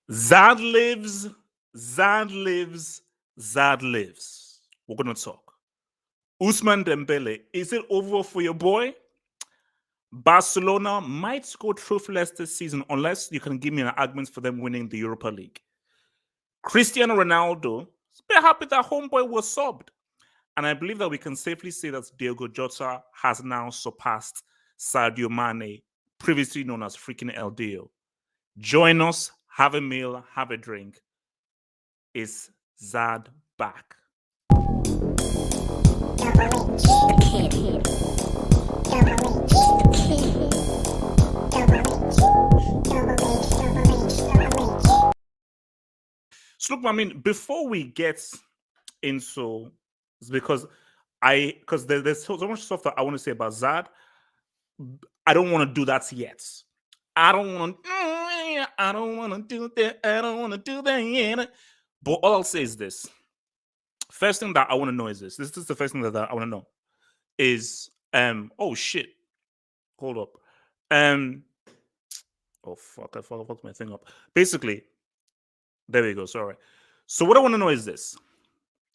Zad lives, Zad lives, Zad lives. We're going to talk. Ousmane Dembele, is it over for your boy? Barcelona might go trophyless this season unless you can give me an argument for them winning the Europa League. Cristiano Ronaldo is a bit happy that homeboy was subbed. And I believe that we can safely say that Diogo Jota has now surpassed Sadio Mane, previously known as freaking El Dio. Join us, have a meal, have a drink. Is Zad back? So look, I mean, before we get into, because there's so much stuff that I want to say about Zad. I don't want to do that yet. I don't want to do that. I don't want to do that yet. But all I'll say is this. First thing that I want to know is this. This is the first thing that I want to know. Is oh shit. Hold up. Oh fuck, I fucked my thing up. Basically, there we go. Sorry. So what I want to know is this.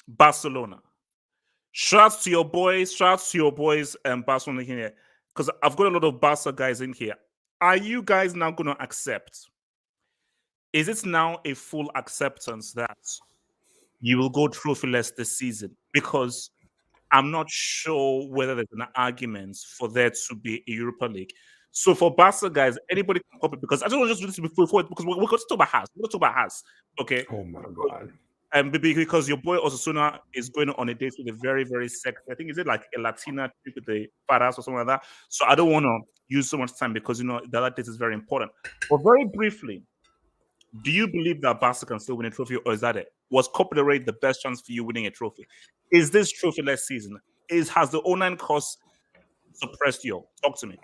Barcelona. Shouts to your boys, Barcelona here. Because I've got a lot of Barca guys in here. Are you guys now going to accept? Is it now a full acceptance that you will go trophyless this season? Because I'm not sure whether there's an argument for there to be a Europa League. So for Barca guys, anybody can copy, because I don't want to just do this before because we're going to talk about Haas. We're going to talk about Haas. Okay. Oh my god. Because your boy Osasuna is going on a date with a very, very sexy, I think, is it like a Latina chick with the faras or something like that? So I don't want to use so much time because, the other date is very important. But very briefly, do you believe that Barca can still win a trophy, or is that it? Was Copa del Rey the best chance for you winning a trophy? Is this trophyless season? Has the online cost suppressed you? Talk to me.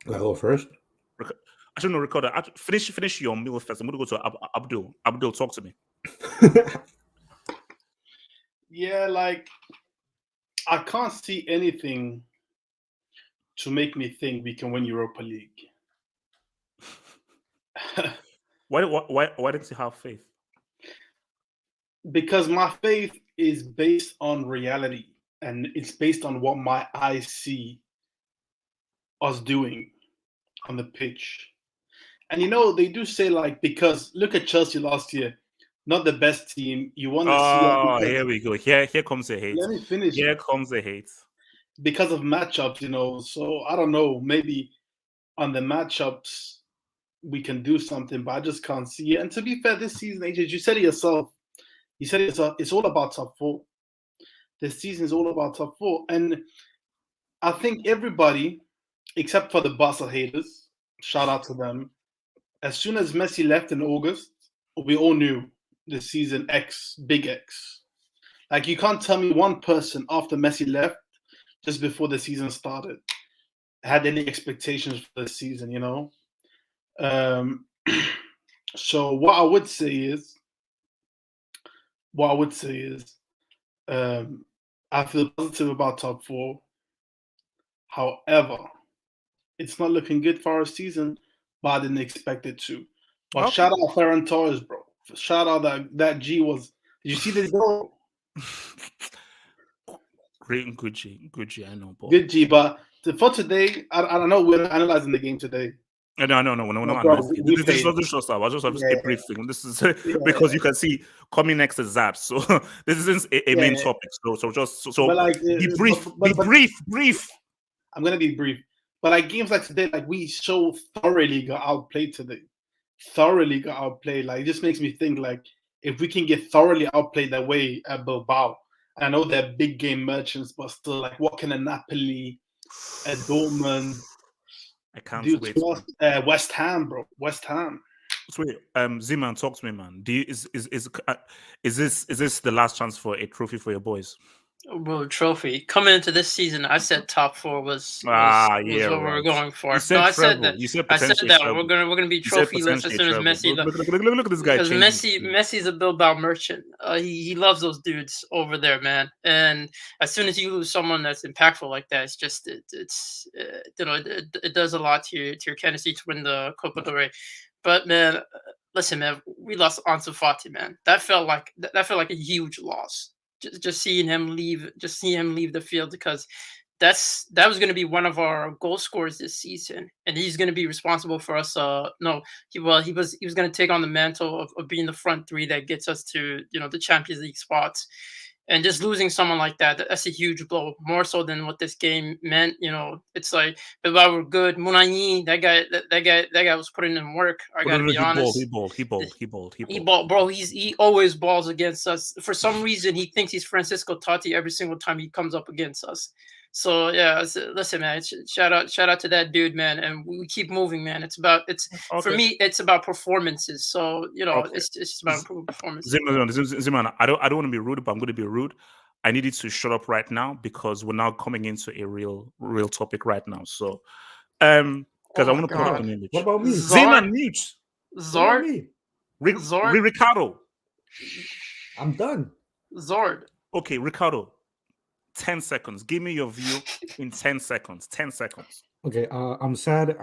Can I go first? I shouldn't record that. Finish your meal first. I'm going to go to Abdul. Abdul, talk to me. Yeah, like I can't see anything to make me think we can win Europa League. Why didn't you have faith? Because my faith is based on reality, and it's based on what my eyes see us doing on the pitch. And they do say, like, because look at Chelsea last year, not the best team. You want to see. Oh, here we go. Here comes the hate. Let me finish. Here comes the hate. Because of matchups, So I don't know. Maybe on the matchups we can do something, but I just can't see it. And to be fair, this season, AJ, you said it yourself. It's all about top four. This season is all about top four, and I think everybody, except for the Barca haters, shout out to them. As soon as Messi left in August, we all knew the season X, big X. Like, you can't tell me one person after Messi left, just before the season started, had any expectations for the season, So what I would say is, I feel positive about top four. However, it's not looking good for our season, but I didn't expect it to. But Shout out Ferran Torres, bro. Shout out that G was. Did you see the goal? Great, good G, I know. Bro. Good G, but for today, I don't know. We're analyzing the game today. No. This is not the show stuff. I just have a briefing. This is because you can see coming next is that. So this isn't a main topic. So like, be brief. Brief. I'm gonna be brief. But like games like today, like we so thoroughly got outplayed today. Like, it just makes me think, like, if we can get thoroughly outplayed that way at Bilbao, I know they're big game merchants, but still, like, what can a Napoli, a Dortmund, I can't do wait. To us? West Ham, bro. West Ham. Wait, Z-Man, talk to me, man. Is this the last chance for a trophy for your boys? Well, trophy coming into this season, I said top four was what we were going for. I said that we're gonna be trophyless as soon as Messi. Look at this guy. Because Messi's a Bilbao merchant. He loves those dudes over there, man. And as soon as you lose someone that's impactful like that, it's just it does a lot to your candidacy to win the Copa del Rey. But man, listen, man, we lost Ansu Fati, man. That felt like a huge loss. Just seeing him leave, the field, because that was going to be one of our goal scorers this season, and he's going to be responsible for us. He was going to take on the mantle of being the front three that gets us to the Champions League spots. And just losing someone like that's a huge blow, more so than what this game meant. It's like Bilbao were good. Munayi, that guy was putting in work. I gotta be honest. He balled. Bro, he always balls against us. For some reason, he thinks he's Francisco Totti every single time he comes up against us. So yeah, listen, man. Shout out to that dude, man. And we keep moving, man. For me, it's about performances. So it's just about improving performances. Ziman, I don't want to be rude, but I'm going to be rude. I need you to shut up right now because we're now coming into a real topic right now. So, because I want to put up an image. What about me? Ziman, mute. Zord. Ricardo. I'm done. Zord. Okay, Ricardo. 10 seconds. Give me your view in 10 seconds. 10 seconds. Okay, I'm sad.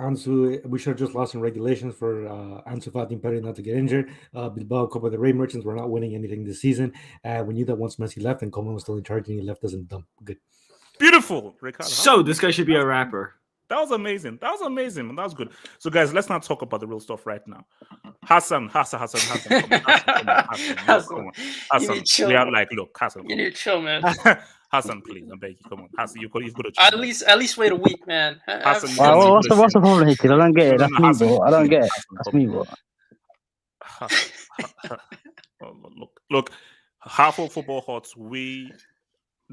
We should have just lost in regulations for Ansu Fati and Perry not to get injured. Bilbao Copa del Rey merchants were not winning anything this season. We knew that once Messi left and Coleman was still in charge and he left us in dump. Good. Beautiful, Ricardo. So this guy should be a rapper. That was amazing. That was good. So guys, let's not talk about the real stuff right now. Hassan. Come on, Hassan. We are like, look, Hassan. You need to chill, man. Hassan, please, I beg you. Come on, Hassan, you've got to chill. At least wait a week, man. Hassan, what's the problem here, kid? I don't get it. That's me, bro. I don't get it. That's me, bro. Look, half of football hearts, we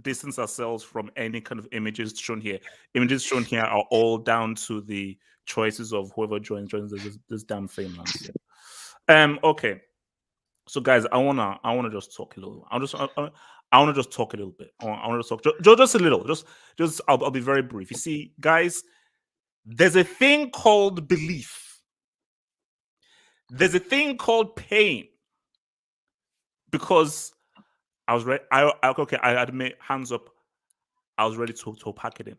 distance ourselves from any kind of images shown here. Images shown here are all down to the choices of whoever joins this damn thing. Okay. So guys, I wanna just talk a little. I want to just talk a little bit. I want to talk just a little. Just I'll be very brief. You see, guys, there's a thing called belief. There's a thing called pain. Because I was ready. I admit, hands up. I was ready to pack it in.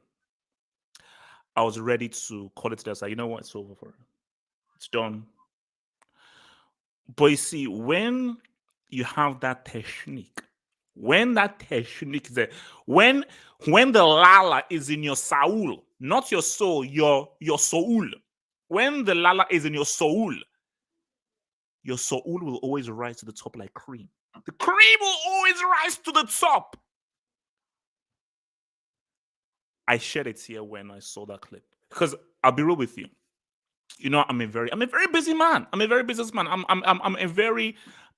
I was ready to call it to that. You know what? It's over for it. It's done. But you see, when you have that technique, when is there, when the lala is in your soul, not your soul, your soul. When the lala is in your soul will always rise to the top like cream. The cream will always rise to the top. I shared it here when I saw that clip because I'll be real with you. I'm a very busy man. I'm a very businessman.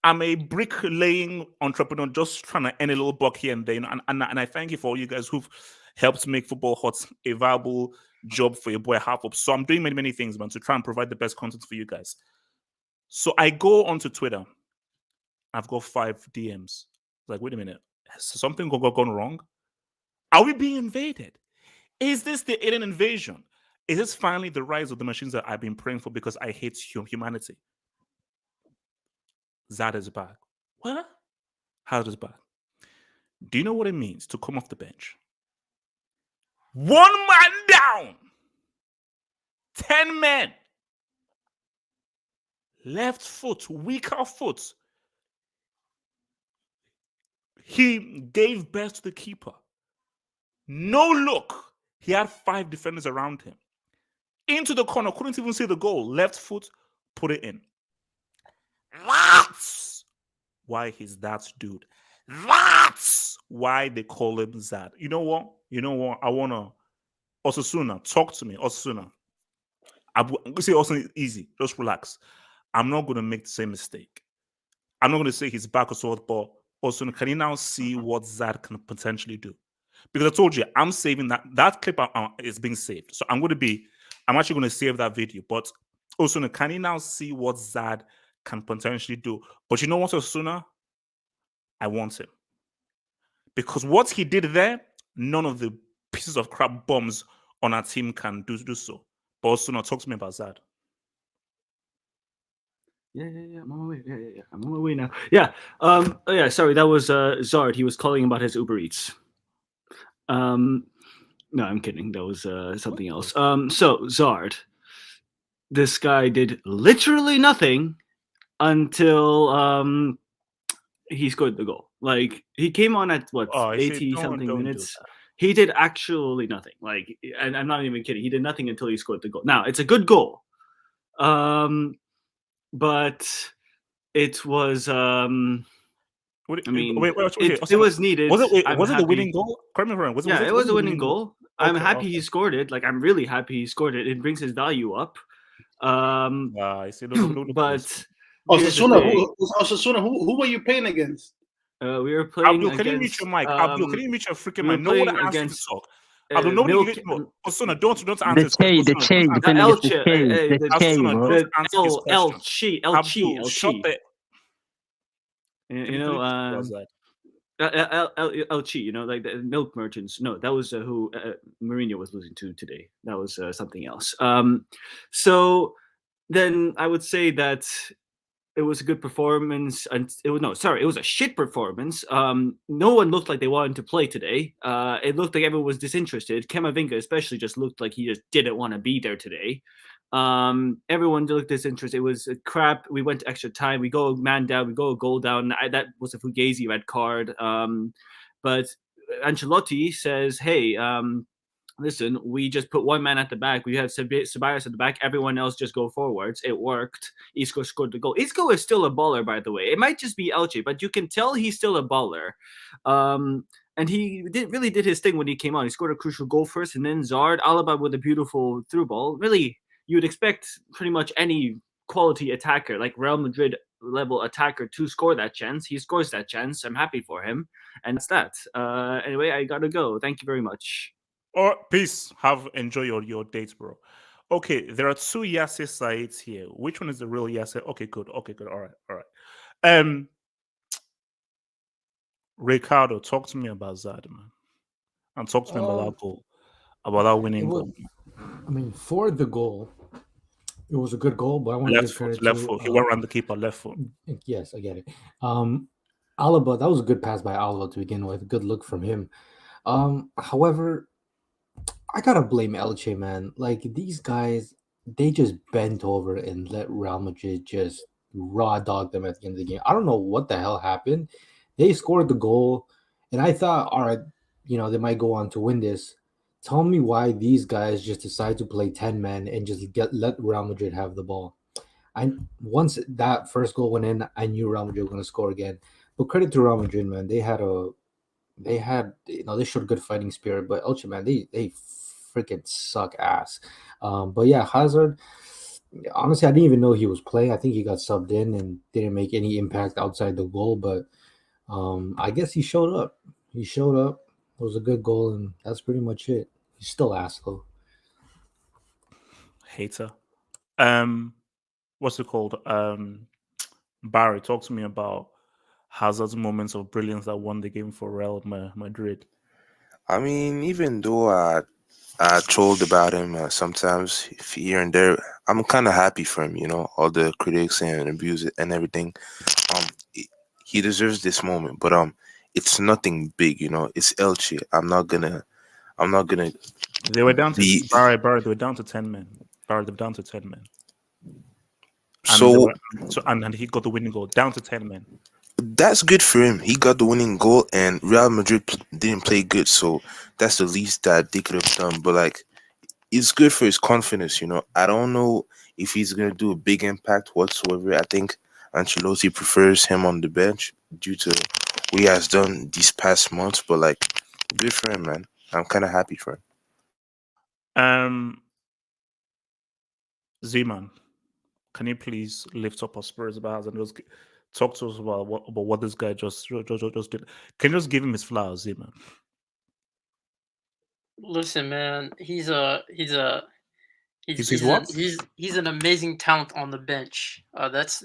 I'm a bricklaying entrepreneur, just trying to earn a little buck here and there. And I thank you for all you guys who've helped make Football Hot a viable job for your boy Half Up. So I'm doing many things, man, to try and provide the best content for you guys. So I go onto Twitter. I've got 5 DMs. Like, wait a minute, has something gone wrong? Are we being invaded? Is this the alien invasion? Is this finally the rise of the machines that I've been praying for because I hate humanity? Zad is back. What? How is back? Do you know what it means to come off the bench? 1 man down. 10 men. Left foot, weaker foot. He gave best to the keeper. No look. He had 5 defenders around him. Into the corner, couldn't even see the goal. Left foot, put it in. That's why he's that dude. That's why they call him Zad. You know what? I want to... Osasuna, talk to me. Osasuna. See, Osasuna, easy. Just relax. I'm not going to make the same mistake. I'm not going to say he's back or so, but Osasuna, can you now see what Zad can potentially do? Because I told you, I'm saving that clip is being saved. So I'm actually going to save that video. But Osasuna, can you now see what Zad can potentially do? But you know what, Osasuna? I want him. Because what he did there, none of the pieces of crap bombs on our team can do so. But Osasuna, talk to me about Zad. Yeah. I'm on my way. Yeah. I'm on my way now. Yeah. Sorry, that was Zard. He was calling about his Uber Eats. No, I'm kidding. That was something else. So Zard, this guy did literally nothing until he scored the goal. Like, he came on at what, Oh, I see. 80 Don't something do minutes. that. He did actually nothing. Like, and I'm not even kidding. He did nothing until he scored the goal. Now, it's a good goal. But it was it was needed. Was it I'm the happy. winning goal? Correct me if I'm wrong. It was a winning goal. I'm Okay, happy he scored it. Like, I'm really happy he scored it. It brings his value up. I see. Look, But here's the Osasuna, who were you playing against? we were playing Abdul, against. can you mute your mic? Abdul, can you mute your freaking we were mic? No one playing asked you to against, talk. Abdul, nobody. Osasuna, don't answer his question. The Che, the thing is the Che, Osasuna, bro. don't answer his question. Abdul, Elche. shut the. You know, Elche, like the milk merchants. No, that was who Mourinho was losing to today. That was something else. So then I would say that it was a good performance, and it was a shit performance. No one looked like they wanted to play today. It looked like everyone was disinterested. Camavinga especially just looked like he just didn't want to be there today. Everyone looked disinterested. It was crap. We went to extra time. We go man down. We go a goal down. That was a Fugazi red card. But Ancelotti says, "Hey, listen, we just put one man at the back. We have Ceballos at the back. Everyone else just go forwards. It worked. Isco scored the goal. Isco is still a baller, by the way. It might just be Elche, but you can tell he's still a baller. And he really did his thing when he came on. He scored a crucial goal first, and then Zard, Alaba with a beautiful through ball. Really, you would expect pretty much any quality attacker, like Real Madrid level attacker, to score that chance. He scores that chance. I'm happy for him. And that's that. Anyway, I gotta go. Thank you very much. Peace. Enjoy your dates, bro. Okay, there are two Yasser sides here. Which one is the real Yasser? Okay, good. All right. Ricardo, talk to me about Zad, man, and talk to me about that goal, about that winning goal. I mean, for the goal, it was a good goal, but I want to give credit left foot. He went around the keeper, left foot. Yes, I get it. Alaba, that was a good pass by Alaba to begin with. Good look from him. However, I gotta blame Elche, man. Like, these guys, they just bent over and let Real Madrid just raw dog them at the end of the game. I don't know what the hell happened. They scored the goal, and I thought, all right, they might go on to win this. Tell me why these guys just decide to play 10 men and just let Real Madrid have the ball. Once that first goal went in, I knew Real Madrid were going to score again. But credit to Real Madrid, man. They showed good fighting spirit. But Elche, man, they freaking suck ass. But yeah, Hazard. Honestly, I didn't even know he was playing. I think he got subbed in and didn't make any impact outside the goal. But I guess he showed up. It was a good goal, and that's pretty much it. He's still ass though. Hater. What's it called? Barry, talk to me about Hazard's moments of brilliance that won the game for Real Madrid. I mean, even though I trolled about him sometimes here and there, I'm kind of happy for him. All the critics and abuse and everything. He deserves this moment, but it's nothing big. It's Elche. I'm not gonna. They were down to Barry. They were down to 10 men. Barry, they were down to 10 men. And he got the winning goal, down to 10 men. That's good for him. He got the winning goal, and Real Madrid didn't play good, so that's the least that they could have done. But it's good for his confidence. I don't know if he's gonna do a big impact whatsoever. I think Ancelotti prefers him on the bench due to what he has done these past months. But good for him, man. I'm kind of happy for him. Z-Man, can you please lift up our spirits about and just talk to us about what this guy just did? Can you just give him his flowers, Z-Man? Listen, man, he's He's an amazing talent on the bench. That's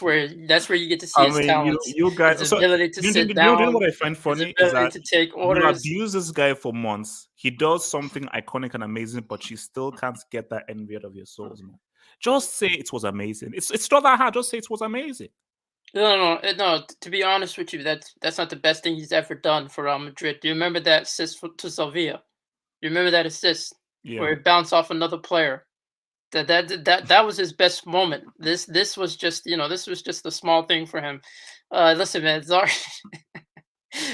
where you get to see his talent. You guys, his ability to sit down. You know what I find funny is that to take orders. You abuse this guy for months. He does something iconic and amazing, but you still can't get that envy out of your souls, man. Just say it was amazing. It's not that hard. Just say it was amazing. No. To be honest with you, that's not the best thing he's ever done for Real Madrid. Do you remember that assist to Sevilla? You remember that assist? Yeah. Where it bounced off another player. That was his best moment. This was just this was just a small thing for him. Listen, man, Zar,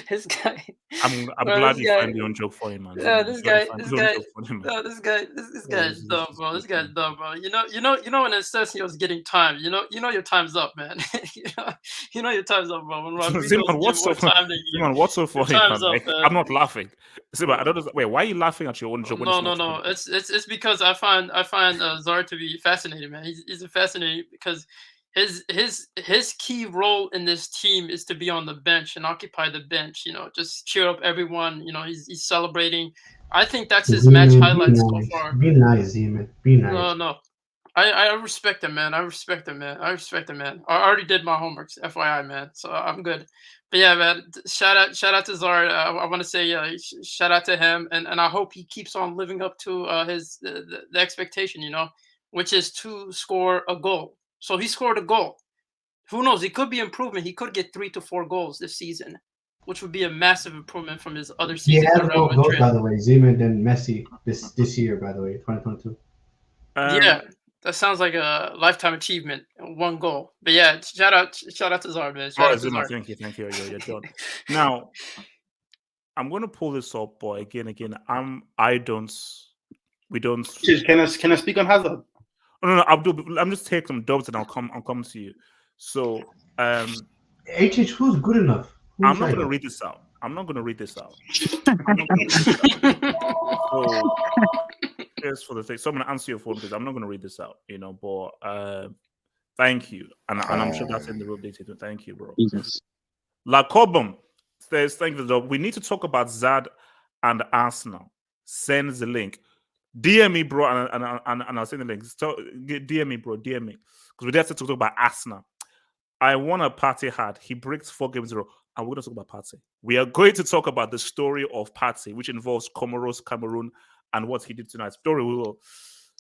this guy. I'm Bro, glad this you guy. find your own joke for him, man. Yeah, I'm this glad you guy, find this your own guy, joke for him, man. no, this guy is It's dumb, bro. This guy's dumb, bro. You know when it says he was getting time. You know your time's up, man. you know your time's up, bro. When Rodrigo's Simon, giving what's more so time than you, Simon, what's so your funny, time's man? up, man. I'm not laughing. Simon, I don't know. Wait, why are you laughing at your own joke? when it's No. not funny? It's because I find Zar to be fascinating, man. He's fascinating because his key role in this team is to be on the bench and occupy the bench. Just cheer up everyone. He's celebrating. I think that's his match highlights so far. Be nice, Zeman. Be nice. No. I respect him, man. I respect him, man. I already did my homeworks, FYI, man. So I'm good. But yeah, man. Shout out to Zar. I want to say shout out to him, and I hope he keeps on living up to the expectation, which is to score a goal. So he scored a goal. Who knows? It could be improvement. He could get 3 to 4 goals this season, which would be a massive improvement from his other He seasons. has at Real more goals, Madrid. by the way, Zeman than Messi this year, by the way, 2022. Yeah, that sounds like a lifetime achievement. 1 goal. But yeah, shout out to Zar, man. Shout out to Zima, Zar. thank you. You're done. Now, I'm going to pull this up, boy. Again. We don't. Can I speak on Hazard? No. I'm just taking some dubs and I'll come to you. So, HH, who's good enough? I'm not going to read this out. So, here's for the thing. So I'm going to answer your phone because I'm not going to read this out. But thank you, and I'm sure that's in the real data. Thank you, bro. Jesus. La Cobham says, thank you for the job. We need to talk about Zad and Arsenal. Send the link. DM me, bro, and I'll send the link. So, DM me, bro. DM me. Because we have to talk about Arsenal. I want a Partey hat. He breaks 4 games in a row. And we're going to talk about Partey. We are going to talk about the story of Partey, which involves Comoros, Cameroon, and what he did tonight. Story we will.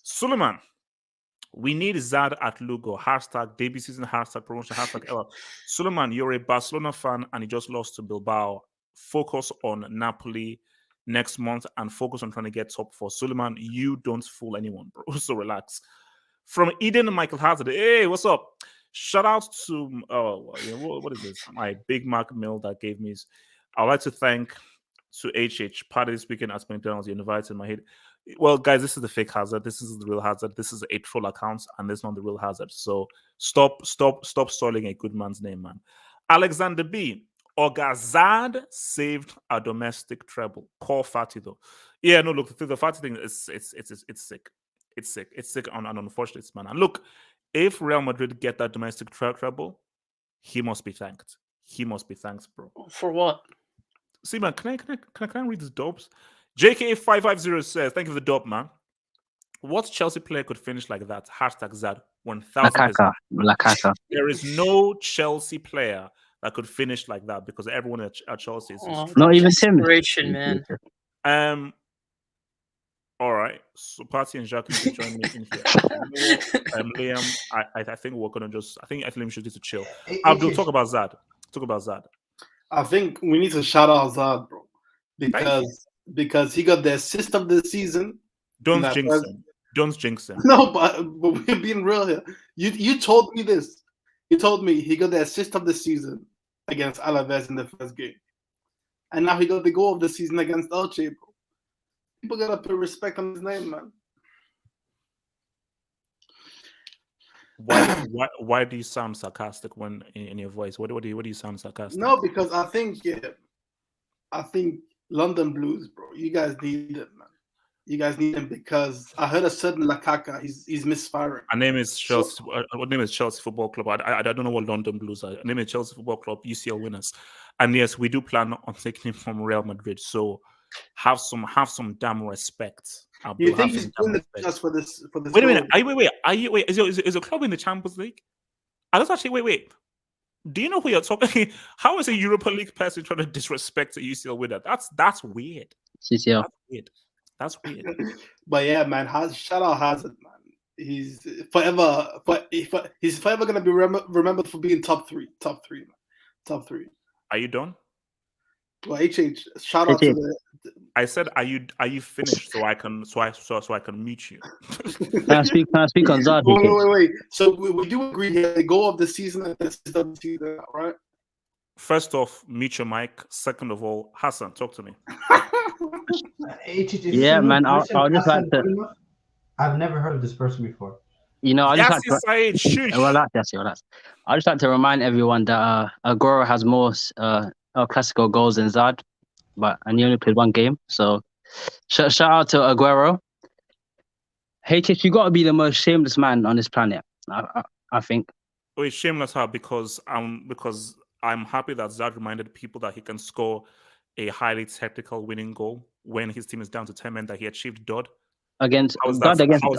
Suleiman, we need Zad at Lugo. Hashtag debut season, hashtag promotion, hashtag Ella. Suleiman, you're a Barcelona fan and you just lost to Bilbao. Focus on Napoli next month and focus on trying to get top 4. Suleiman, you don't fool anyone, bro. So relax. From Eden, Michael Hazard. Hey, what's up? Shout out to what is this? My Big Mac meal that gave me. I'd like to thank to HH Party this weekend at McDonald's. You invited my head. Well, guys, this is the fake Hazard. This is the real Hazard. This is a troll account, and this is not the real Hazard. So stop soiling a good man's name, man. Alexander B. Ogazad saved a domestic treble. Call Fatty though. Yeah, no, look, the Fatty thing is it's sick. It's sick and unfortunate, man. And look, if Real Madrid get that domestic treble, he must be thanked. He must be thanked, bro. For what? See, man, can I read these dopes? JK550 says, thank you for the dope, man. What Chelsea player could finish like that? Hashtag Zad 1000%. Lakaka. There is no Chelsea player that could finish like that because everyone at Chelsea is Not even Sim. Inspiration, man. All right. So Partey and Jacques can join me in here. Liam, I think we're gonna I think Liam should just chill. Abdul, talk about Zad. I think we need to shout out Zad, bro, because he got the assist of the season. Don't jinx him. No, but we're being real here. You told me this. You told me he got the assist of the season against Alaves in the first game, and now he got the goal of the season against Elche, bro. People gotta put respect on his name, man. Why do you sound sarcastic when in your voice? What do you sound sarcastic? No, because I think London Blues, bro. You guys need it, man. You guys need him because I heard a certain Lakaka. He's misfiring. Our name is Chelsea. What name is Chelsea Football Club? I don't know what London Blues are. Our name is Chelsea Football Club. UCL winners, and yes, we do plan on taking him from Real Madrid. So have some damn respect. You think he's doing the just for this? Wait a minute. Is your club in the Champions League? I just actually wait. Do you know who you're talking? How is a Europa League person trying to disrespect a UCL winner? That's weird. CCL. That's weird. But yeah, man, shout out Hazard, man. He's forever gonna be remembered for being top three. Man. Top three. Are you done? Well, HH, shout out to the. I said, are you finished so I can mute you? Can I speak on Zad? Wait. So we do agree here. The goal of the season and this is the season, right? First off, mute your mic. Second of all, Hassan, talk to me. Yeah, man. I'll just like to. I've never heard of this person before. You know, I just like to. Said, shush. Relax. I just like to remind everyone that Aguero has more El Clasico goals than Zad, and he only played one game. So, shout out to Aguero. HH, you got to be the most shameless man on this planet. I think. Wait, shameless how? Because I'm happy that Zad reminded people that he can score a highly technical winning goal when his team is down to 10 men, that he achieved dud. Against who?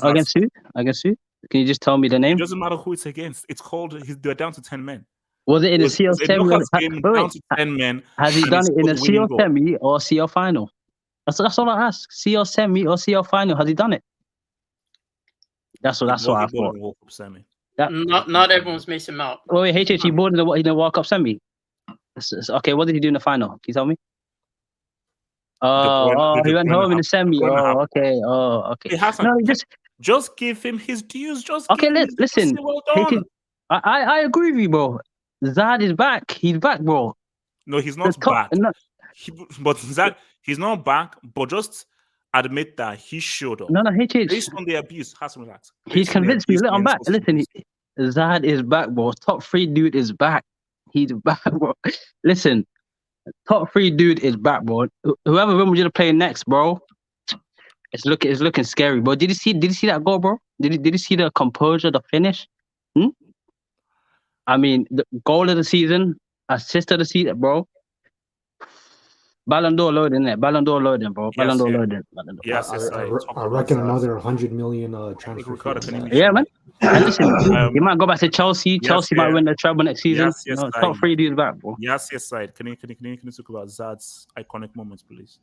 Against who? Can you just tell me the name? It doesn't matter who it's against. It's called. They're down to 10 men. Was it in the CL semi? Down to 10 men. Has he done it in the CL semi or CL final? That's all I ask. CL semi or CL final? Has he done it? That's what I thought. World Cup semi. Not everyone's Mason Mount. Wait, HH, he bought in the World Cup semi. Okay, what did he do in the final? Can you tell me? He went home in the semi. Okay. No, just give him his dues. Listen. Well done. I agree with you, bro. Zad is back. He's back, bro. No, he's not back. But Zad, he's not back. But just admit that he showed up. No, HH. Based on the abuse, has to relax. He's convinced me. I'm back. Listen, Zad is back, bro. Top 3 dude is back. He's back, bro. Listen, top 3 dude is back, bro. Whoever Real Madrid are playing next, bro, it's looking scary, bro. Did you see that goal, bro? Did you see the composure, the finish? I mean, the goal of the season, assist of the season, bro. Ballon d'Or loading, bro. Ballon d'Or loading. Yes, I reckon another 100 million transfer. Yeah, man. And listen, he might go back to Chelsea. Chelsea might win the treble next season. Top 3 dudes back, bro. Yes, side. Can you talk about Zad's iconic moments, please?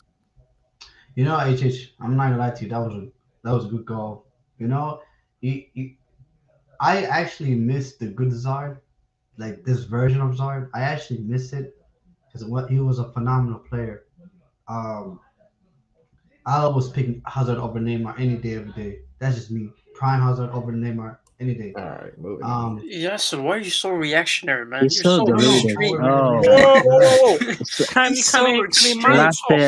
You know, HH, I'm not gonna lie to you. That was a good goal. You know, I actually missed the good Zard, like this version of Zard. I actually missed it because he was a phenomenal player. I was picking Hazard over Neymar any day of the day. That's just me. Prime Hazard over Neymar any day. All right, moving on. Yeah, so why are you so reactionary, man? You're so extreme. Whoa.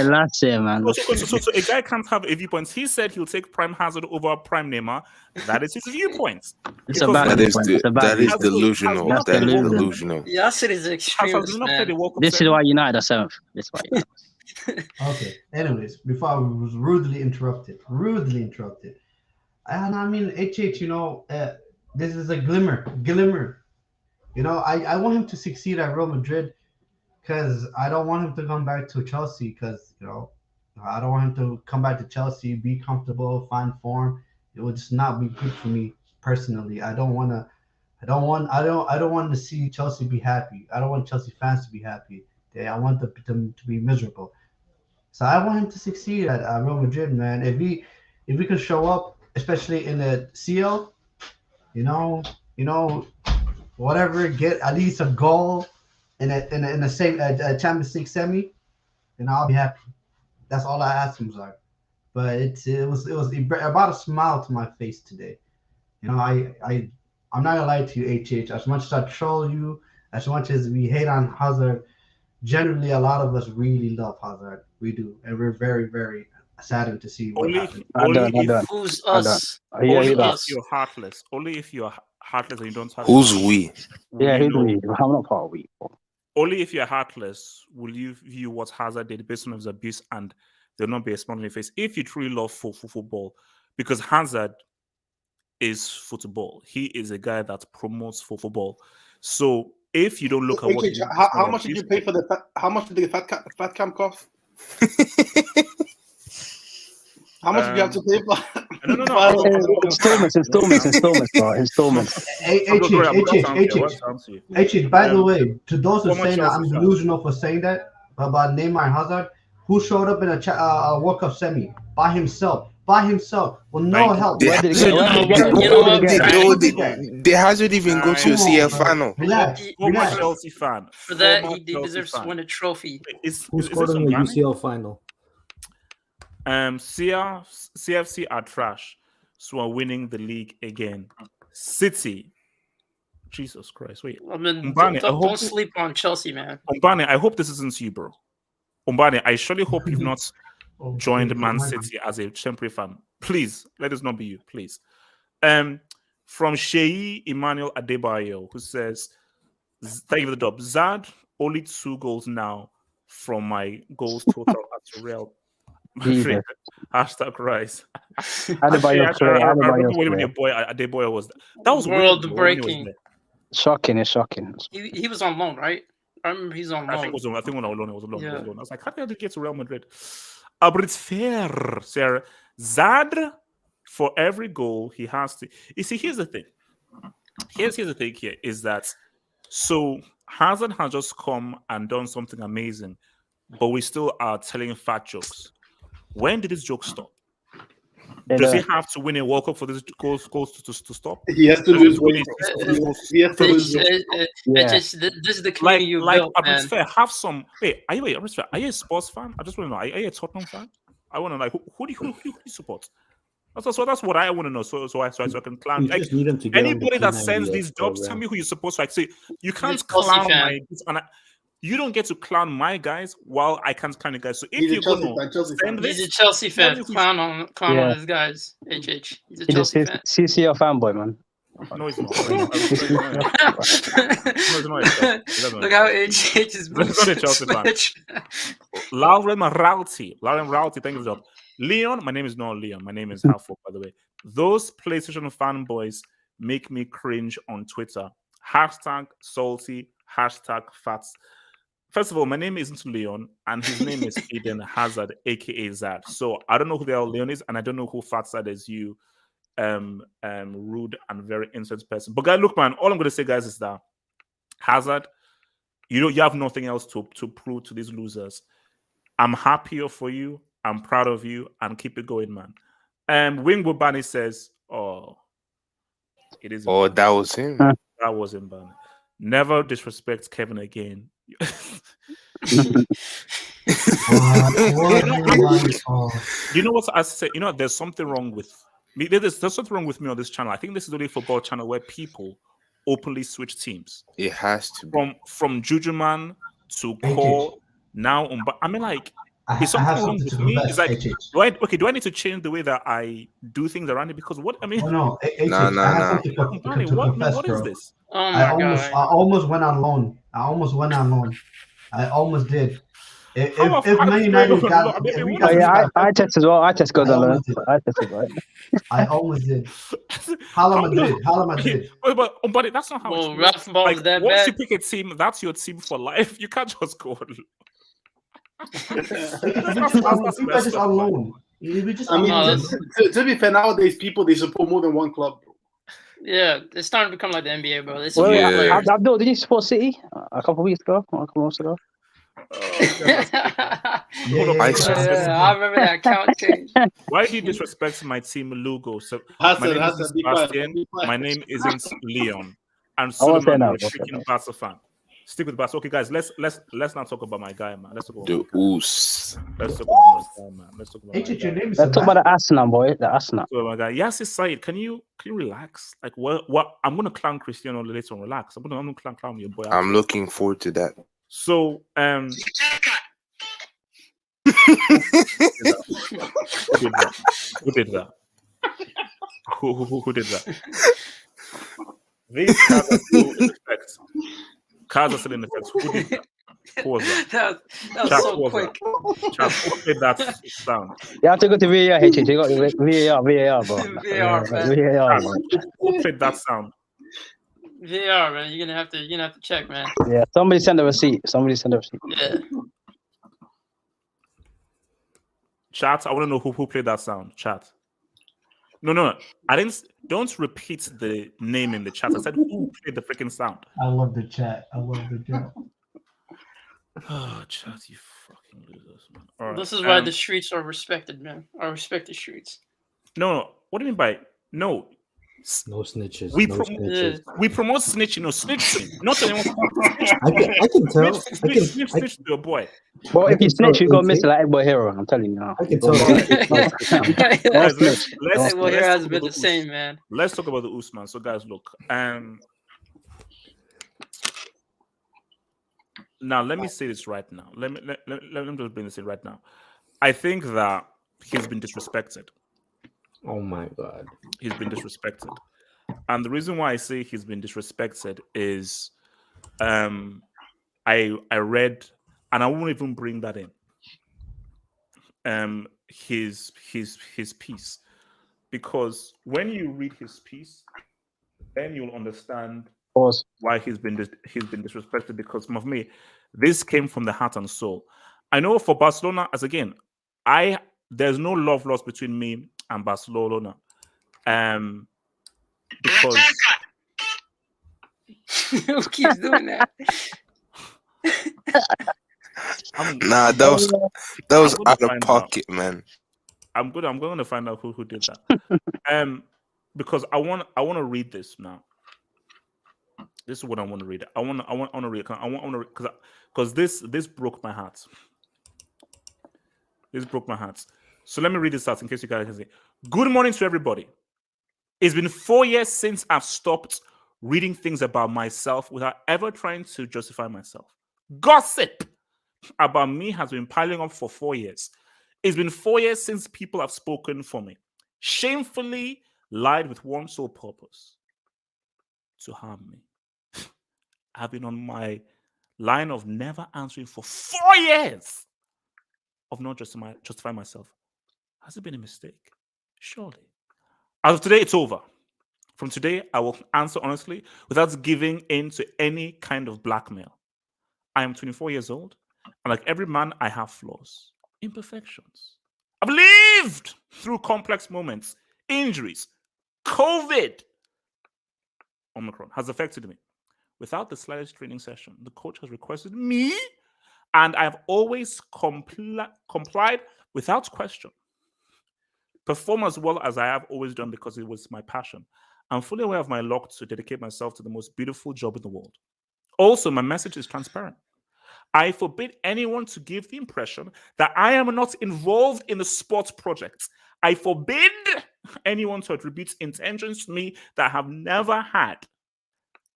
Last year, man. So a guy can't have a viewpoint. He said he'll take Prime Hazard over Prime Neymar. That is his viewpoint. That is delusional. That is delusional. Yes, it is extreme. This is why United are 7th. This is why United. Okay. Anyways, before I was rudely interrupted. And I mean, HH, you know, this is a glimmer. You know, I want him to succeed at Real Madrid because I don't want him to come back to Chelsea because, you know, I don't want him to come back to Chelsea, be comfortable, find form. It would just not be good for me personally. I don't want to see Chelsea be happy. I don't want Chelsea fans to be happy. I want them to be miserable. So I want him to succeed at Real Madrid, man. If we could show up, especially in the CL, you know, whatever, get at least a goal in a Champions League semi, and I'll be happy. That's all I ask him, Zard. But it brought a smile to my face today. You know, I'm not gonna lie to you, HH. As much as I troll you, as much as we hate on Hazard, generally a lot of us really love Hazard. We do, and we're very, very saddened to see what happened. Who's us? Only if you're heartless. Only if you're heartless and you don't have. Who's we? Yeah, who's we? I'm not part of we. Only if you're heartless will you view what Hazard did based on his abuse, and there'll not be a smile on your face. If you truly love football, because Hazard is football, he is a guy that promotes football. So if you don't look at what how much did you pay for how much did the fat cam cost? How much do you have to pay for? No. Installments, bro. Installments. HH, by the way, to those who say that I'm delusional for saying that about Neymar and Hazard, who showed up in a World Cup semi by himself, by himself with no help. They Where did it hasn't get? Where did it even- get? You know Where did what? it get? Bro, Look they, at that. they hasn't even go to a Come on, CF bro. final. Relax. Former Relax. Chelsea fan. For that, Former he Chelsea deserves to fan. win a trophy. Who Is scored this in the Ombani? UCL final? CFC are trash, so are winning the league again. City, Jesus Christ! Wait, I mean, Ombani, I don't hope sleep on Chelsea, man. Ombani, I hope this isn't you, bro. Ombani, I surely hope you've not Oh, joined okay, Man come on. City as a temporary fan. Please, let this not be you, please. From Sheyi Emmanuel Adebayo, who says, "Thank you for the dub. Zad, only 2 goals now from my goals total at Real Madrid." Jesus. Hashtag rise. Adebayo I swear. remember Adebayo when swear. your boy Adebayo was. That was weird, World though, when he was breaking. there. Shocking. It's shocking. He was on loan, right? I remember he's on I think loan. it was. I think when I was alone, it was alone. It was Yeah. alone. I was like, how did he get to Real Madrid? But it's fair, Sarah. Zad, for every goal he has to. You see, here's the thing. Here's the thing. Here is that so Hazard has just come and done something amazing, but we still are telling fat jokes. When did this joke stop? Does he have to win a World Cup for this goals to stop? He has to Does lose he win weight. his- He has to lose It's, weight. this is the community you built, man. Fair, have some. Wait, are you a sports fan? I just want to know. Are you a Tottenham fan? I want to know, like, who do you support? That's what I want to know. So I can clown. You Like, just need them to get on the anybody that P90 sends these jobs, tell program. me who you're supposed to. Like, say you can't He's a Chelsea clown fan. you don't get to clown my guys while I can't clown you guys. So if He's a you're Chelsea going fan, to Chelsea send fan. this, He's a Chelsea tell fan. me who- Clown on Yeah. his guys. HH. He's a He's a Chelsea fan. CCL fanboy, man. no, it's not. It's not. Look how HH is It's not a Chelsea fan. Lauren Rauti, thank you for the job. Leon, my name is not Leon. My name is Halford, by the way. Those PlayStation fanboys make me cringe on Twitter. Hashtag salty, hashtag fats. First of all, my name isn't Leon, and his name is Eden Hazard, aka Zad. So I don't know who the hell Leon is, and I don't know who Fatsad is. You, rude and very insolent person. But guys, look, man, all I'm gonna say, guys, is that Hazard, you have nothing else to prove to these losers. I'm happier for you. I'm proud of you, and keep it going, man. Wingwood Bunny says, "Oh, it is." Oh, that was him. That was him, Bunny. Never disrespect Kevin again. You know what I say? You know, there's something wrong with me. There's something wrong with me on this channel. I think this is the only football channel where people openly switch teams. It has to be. From Juju Man to Cole now. I mean, like, is I have something wrong something with to me? confess, It's like, do I need to change the way that I do things around it? Because what I mean, Oh, no, Nah. I have something to confess, what bro. is this? Oh I my god. almost went on loan. I almost did. If How Man United got, maybe if we what got, Oh is yeah, got I test as well. I test goes I on loan. almost did. I test as well. I almost did. How Hala Madrid. But that's not how Well, it Ralph works. Ball Like, is that once bad. you pick a team, that's your team for life. You can't just go. We just on loan. We just I on mean, loan. to be fair, nowadays people they support more than one club. Bro. Yeah, it's starting to become like the NBA, bro. They Wait, support Yeah. players. Abdul, did you support City a couple of weeks ago? A couple of months ago? Yeah, I I remember that count change. Why do you disrespect my team, Lugo? So Hassan, my name Hassan, is be quiet, Sebastian. be quiet. My name isn't Leon. And I won't say Suleiman, no, you're a I won't say freaking no. Barca fan. Stick with Barca. Okay, guys, let's not talk about my guy, man. Let's talk about The my guy. Oos. Let's talk about my guy, man. Let's talk about my Your guy. name is Let's talk about Sebastian. the Arsenal, boy. The Arsenal. So my guy, yes, it's Said. Can you relax? Like, what? I'm gonna clown Cristiano later on. Relax. I'm gonna clown your boy. I'm looking forward to that. So who did that? Who did that? These cards are still in effect. Cards are still in effect. Who did that? Who was that? That was Chat, so who was quick. that? Chat, who played that sound? You have to go to VAR, HH. You got VAR, bro. VAR, man. VAR, Chat, man. who played that sound? VR, man. You're gonna have to check, man. Yeah, somebody send a receipt. Yeah. Chat, I want to know who played that sound. Chat. No. I didn't. Don't repeat the name in the chat. I said who played the freaking sound. I love the chat. Oh, chat, you fucking losers, man. All right. This is why the streets are respected, man. I respect the streets. No. What do you mean by no? No snitches. We no promote snitches. we promote snitching, no snitching. Not anyone. I can tell. Snitch to your boy. Well, I if you can tell snitch, you go AK Mr. Like Boy Hero. I'm telling you now. I can tell. Guys, Don't let's snitch. Well, here talk has about been the Us- same, man. Let's talk about the Ousmane. So, guys, look. Now, let me say this right now. Let me just bring this in right now. I think that he's been disrespected. Oh my god. He's been disrespected, and the reason why I say he's been disrespected is, I read, and I won't even bring that in. His piece, because when you read his piece, then you'll understand Pause. why he's been disrespected. Because of me, this came from the heart and soul. I know for Barcelona, as again, there's no love lost between me and Barcelona, because Who keeps doing that? Nah, that was I'm gonna out of find pocket, man. I'm going to find out who did that. Because I want to read this now. This is what I want to read. I want to read. I want to because this broke my heart. This broke my heart. So let me read this out in case you guys can see. Good morning to everybody. It's been 4 years since I've stopped reading things about myself without ever trying to justify myself. Gossip about me has been piling up for 4 years. It's been 4 years since people have spoken for me, shamefully lied with one sole purpose: to harm me. I've been on my line of never answering for 4 years of not justifying myself. Has it been a mistake? Surely. As of today, it's over. From today, I will answer honestly without giving in to any kind of blackmail. I am 24 years old, and like every man, I have flaws, imperfections. I've lived through complex moments, injuries, COVID. Omicron has affected me. Without the slightest training session, the coach has requested me, and I've always complied without question. Perform as well as I have always done because it was my passion. I'm fully aware of my lot to dedicate myself to the most beautiful job in the world. Also, my message is transparent. I forbid anyone to give the impression that I am not involved in the sports project. I forbid anyone to attribute intentions to me that I have never had.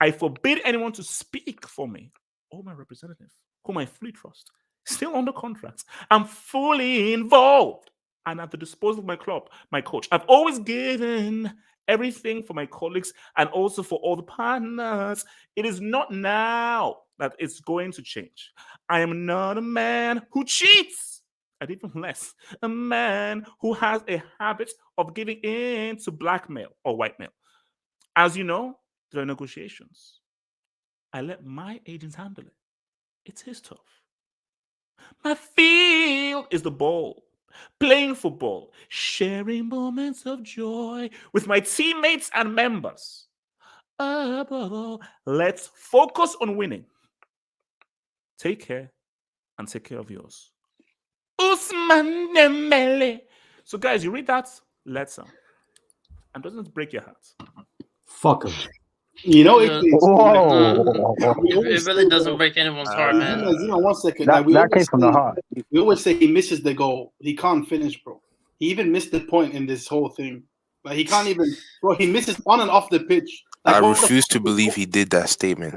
I forbid anyone to speak for me or my representative, whom I fully trust, still under contract. I'm fully involved and at the disposal of my club, my coach. I've always given everything for my colleagues and also for all the partners. It is not now that it's going to change. I am not a man who cheats, and even less a man who has a habit of giving in to blackmail or whitemail. As you know, there are negotiations. I let my agents handle it. It's his turf. My field is the ball. Playing football, sharing moments of joy with my teammates and members. Above all, let's focus on winning. Take care and take care of yours. Ousmane Dembele. So, guys, you read that letter and doesn't it break your heart? Fuck him. You know, Whoa. It really doesn't break anyone's heart, man. Zima, 1 second. That came from the heart. We always say he misses the goal. He can't finish, bro. He even missed the point in this whole thing. Like he can't even, bro. He misses on and off the pitch. Like, I what the refuse fuck to is believe going- he did that statement.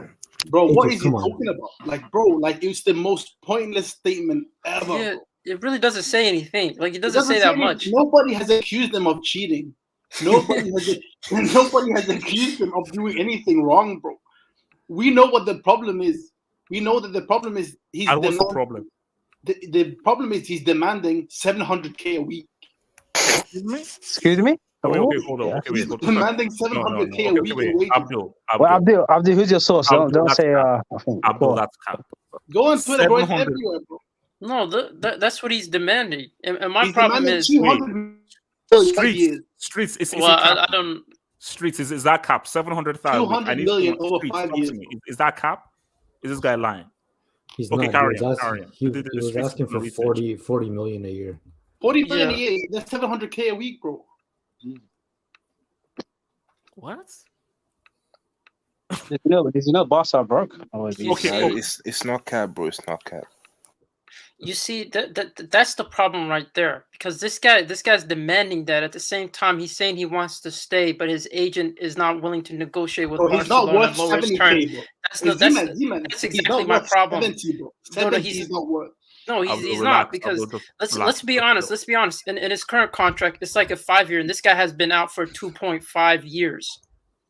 Bro, what is he Come on. talking about? Like, bro, like it's the most pointless statement ever. Yeah, Bro. it really doesn't say anything. Like it It doesn't say that anything. much. Nobody has accused them of cheating. Nobody has accused him of doing anything wrong, bro. We know what the problem is. We know that the problem is he's And what's the demanding. problem? The problem is he's demanding 700K a week. Excuse me? Excuse me? Okay, Oh, hold on. yeah. Okay, wait, He's hold on. demanding 700K a Okay, week wait. in wages. Abdul. Well, Abdul, who's your source? Abdul, Don't that's say. cap. I think. Abdul, Go on. that's cap. Go on Twitter, bro. It's 700. everywhere, bro. No, that's what he's demanding. And my He's problem demanding is, 200 million. Streets. Is well, it cap? I don't. Streets is that cap? 700,000. 200 million over 5 years. Is that cap? Is this guy lying? He's Okay, not. carry He was on, asking, carry on. he, The he was streets asking for research. 40 million a year. 40 million Yeah. a year. That's 700K a week, bro. What? There's no Barca broke. Okay. It's not cap, bro. It's not cap. You see, that's the problem right there, because this guy's demanding that. At the same time, he's saying he wants to stay, but his agent is not willing to negotiate with Bro, he's not Barcelona worth lower his 70K, terms. bro. That's exactly my problem. 70, bro. No, 70 he's not worth. No, he's Abdul, not, relax, because Abdul, let's be honest. Let's be honest. In his current contract, it's like a 5-year, and this guy has been out for 2.5 years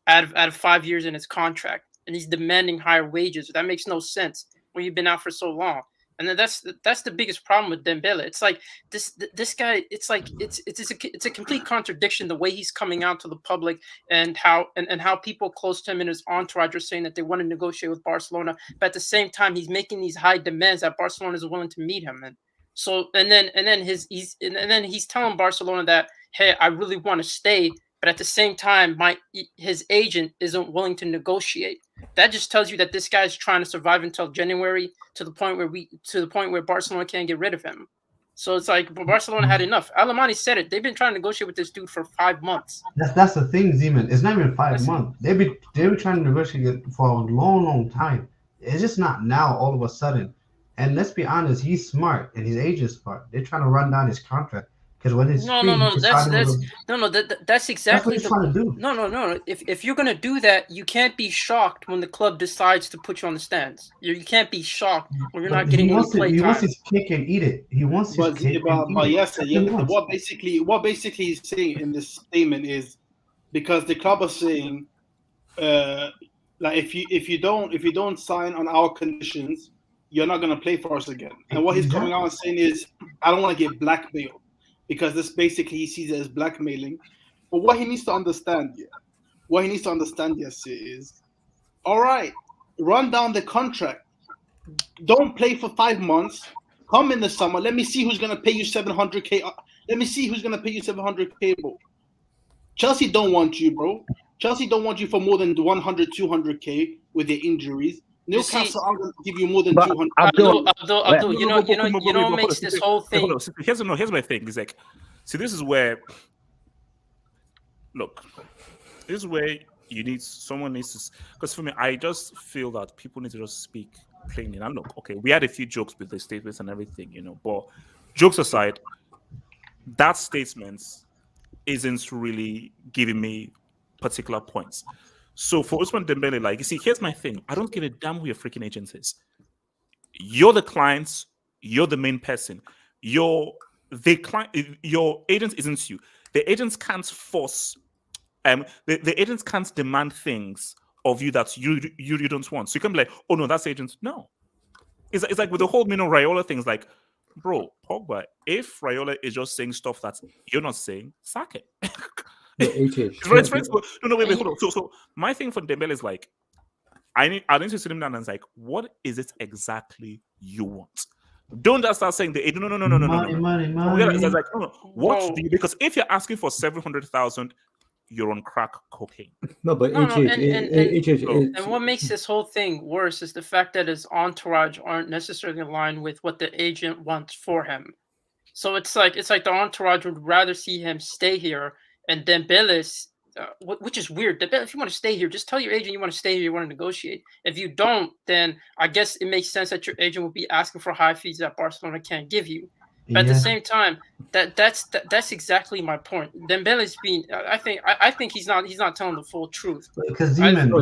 out of 5 years in his contract, and he's demanding higher wages. That makes no sense when you've been out for so long. And then that's the biggest problem with Dembele. It's like this guy. It's like it's a complete contradiction, the way he's coming out to the public, and how people close to him and his entourage are saying that they want to negotiate with Barcelona, but at the same time he's making these high demands that Barcelona is willing to meet him. And so and then he's telling Barcelona that, hey, I really want to stay, but at the same time his agent isn't willing to negotiate. That just tells you that this guy's trying to survive until January, to the point where Barcelona can't get rid of him. So it's like Barcelona had enough. Alemany said it. They've been trying to negotiate with this dude for 5 months. That's the thing, Zeman. It's not even 5 months. They've been trying to negotiate for a long time. It's just not now all of a sudden. And let's be honest, he's smart and his agent's smart. They're trying to run down his contract. Because when it's that's exactly what he's trying to do. No. If you're gonna do that, you can't be shocked when the club decides to put you on the stands. You can't be shocked when you're not getting any play time. He wants his cake and eat it. He wants his cake and eat it. What basically he's saying in this statement is, because the club is saying, like if you don't sign on our conditions, you're not gonna play for us again. And what he's coming out and saying is, I don't want to get blackmailed. Because this basically he sees it as blackmailing. But what he needs to understand, is, all right, run down the contract. Don't play for 5 months. Come in the summer. Let me see who's going to pay you 700K. Let me see who's going to pay you 700K, bro. Chelsea don't want you, bro. Chelsea don't want you for more than 100, 200K with their injuries. Newcastle aren't going to give you more than 200. Abdul, you know what makes this whole thing. Here's my thing. It's like, see, this is where someone needs to, because for me, I just feel that people need to just speak plainly. And look, okay, we had a few jokes with the statements and everything, but jokes aside, that statement isn't really giving me particular points. So for Ousmane Dembele, like, you see, here's my thing. I don't give a damn who your freaking agent is. You're the clients. You're the main person. Your agent isn't you. The agents can't force. The agents can't demand things of you that you don't want. So you can be like, oh no, that's agent. No, it's like with the whole Mino Raiola things. Like, bro, Pogba, if Raiola is just saying stuff that you're not saying, sack it. Wait, hold on. So my thing for Dembele is like, I need to sit him down and it's like, what is it exactly you want? Don't just start saying the agent. No. Money. It's like, no. What do you? Because if you're asking for 700,000, you're on crack cocaine. No, but and what makes this whole thing worse is the fact that his entourage aren't necessarily aligned with what the agent wants for him. So it's like the entourage would rather see him stay here. And Dembele's, which is weird. Dembele, if you want to stay here, just tell your agent you want to stay here, you want to negotiate. If you don't, then I guess it makes sense that your agent will be asking for high fees that Barcelona can't give you. But at the same time, that's exactly my point. Dembele's being, I think he's not telling the full truth. Because he's the thing.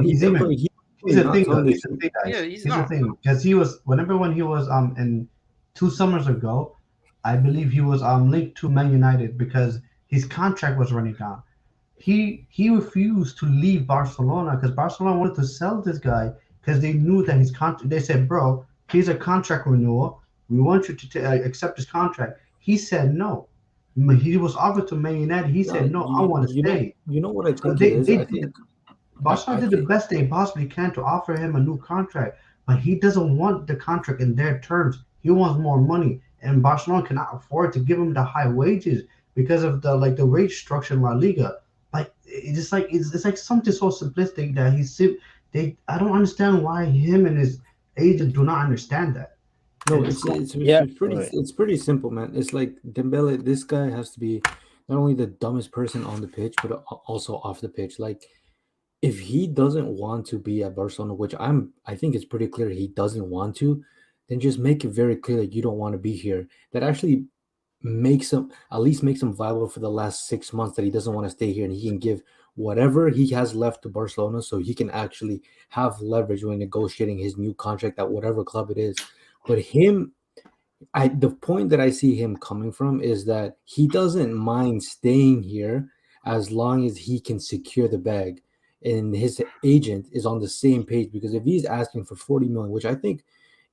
Yeah, he's not. The thing. Because when he was in 2 summers ago, I believe he was linked to Man United because his contract was running down. He refused to leave Barcelona because Barcelona wanted to sell this guy because they knew that his contract. They said, "Bro, here's a contract renewal. We want you to accept his contract." He said no. He was offered to Man United. He said no. I want to stay. You know what I think? Barcelona did the best they possibly can to offer him a new contract, but he doesn't want the contract in their terms. He wants more money, and Barcelona cannot afford to give him the high wages because of the rate structure in La Liga. It's like something so simplistic that I don't understand why him and his agent do not understand that. No, it's pretty simple, man. It's like Dembele. This guy has to be not only the dumbest person on the pitch, but also off the pitch. Like, if he doesn't want to be at Barcelona, which I think it's pretty clear he doesn't want to, then just make it very clear that you don't want to be here. That actually makes him at least makes him viable for the last 6 months, that he doesn't want to stay here, and he can give whatever he has left to Barcelona so he can actually have leverage when negotiating his new contract at whatever club it is. But the point that I see him coming from is that he doesn't mind staying here as long as he can secure the bag, and his agent is on the same page. Because if he's asking for 40 million, which I think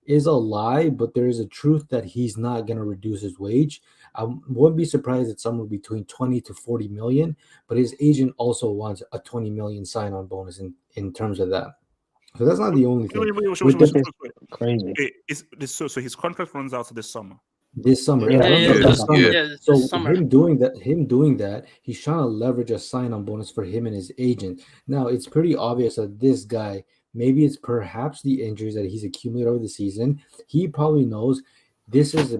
is a lie, but there is a truth that he's not going to reduce his wage. I wouldn't be surprised at somewhere between 20 to 40 million, but his agent also wants a 20 million sign-on bonus in terms of that. So that's not the only thing. Crazy. So his contract runs out this summer. This summer, Yeah, this so summer. him doing that, he's trying to leverage a sign-on bonus for him and his agent. Now it's pretty obvious that this guy, maybe it's perhaps the injuries that he's accumulated over the season. He probably knows this is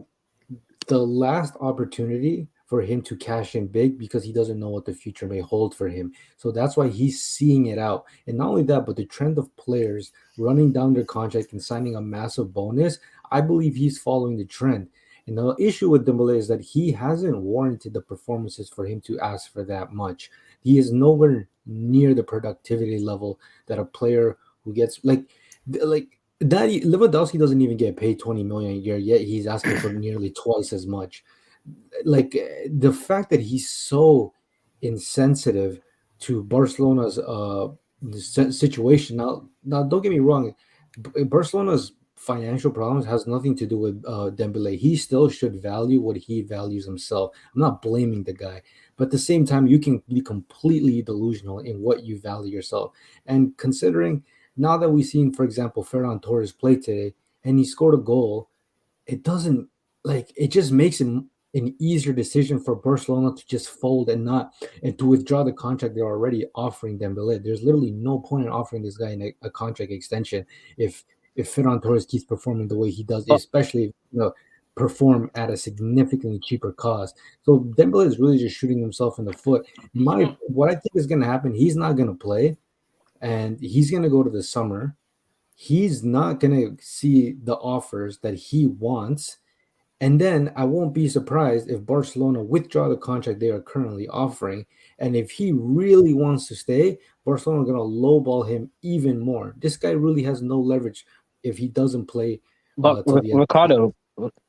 the last opportunity for him to cash in big, because he doesn't know what the future may hold for him. So that's why he's seeing it out. And not only that, but the trend of players running down their contract and signing a massive bonus, I believe he's following the trend. And the issue with Dembele is that he hasn't warranted the performances for him to ask for that much. He is nowhere near the productivity level that a player who gets like that. Lewandowski doesn't even get paid 20 million a year, yet he's asking for nearly twice as much. Like, the fact that he's so insensitive to Barcelona's situation. Now, don't get me wrong, Barcelona's financial problems has nothing to do with Dembele. He still should value what he values himself. I'm not blaming the guy, but at the same time, you can be completely delusional in what you value yourself. And considering now that we've seen, for example, Ferran Torres play today and he scored a goal, it just makes it an easier decision for Barcelona to just fold and to withdraw the contract they're already offering Dembele. There's literally no point in offering this guy a contract extension if Ferran Torres keeps performing the way he does, especially if perform at a significantly cheaper cost. So Dembele is really just shooting himself in the foot. What I think is going to happen, he's not going to play, and he's going to go to the summer. He's not going to see the offers that he wants. And then I won't be surprised if Barcelona withdraw the contract they are currently offering. And if he really wants to stay, Barcelona are going to lowball him even more. This guy really has no leverage if he doesn't play. But Ricardo,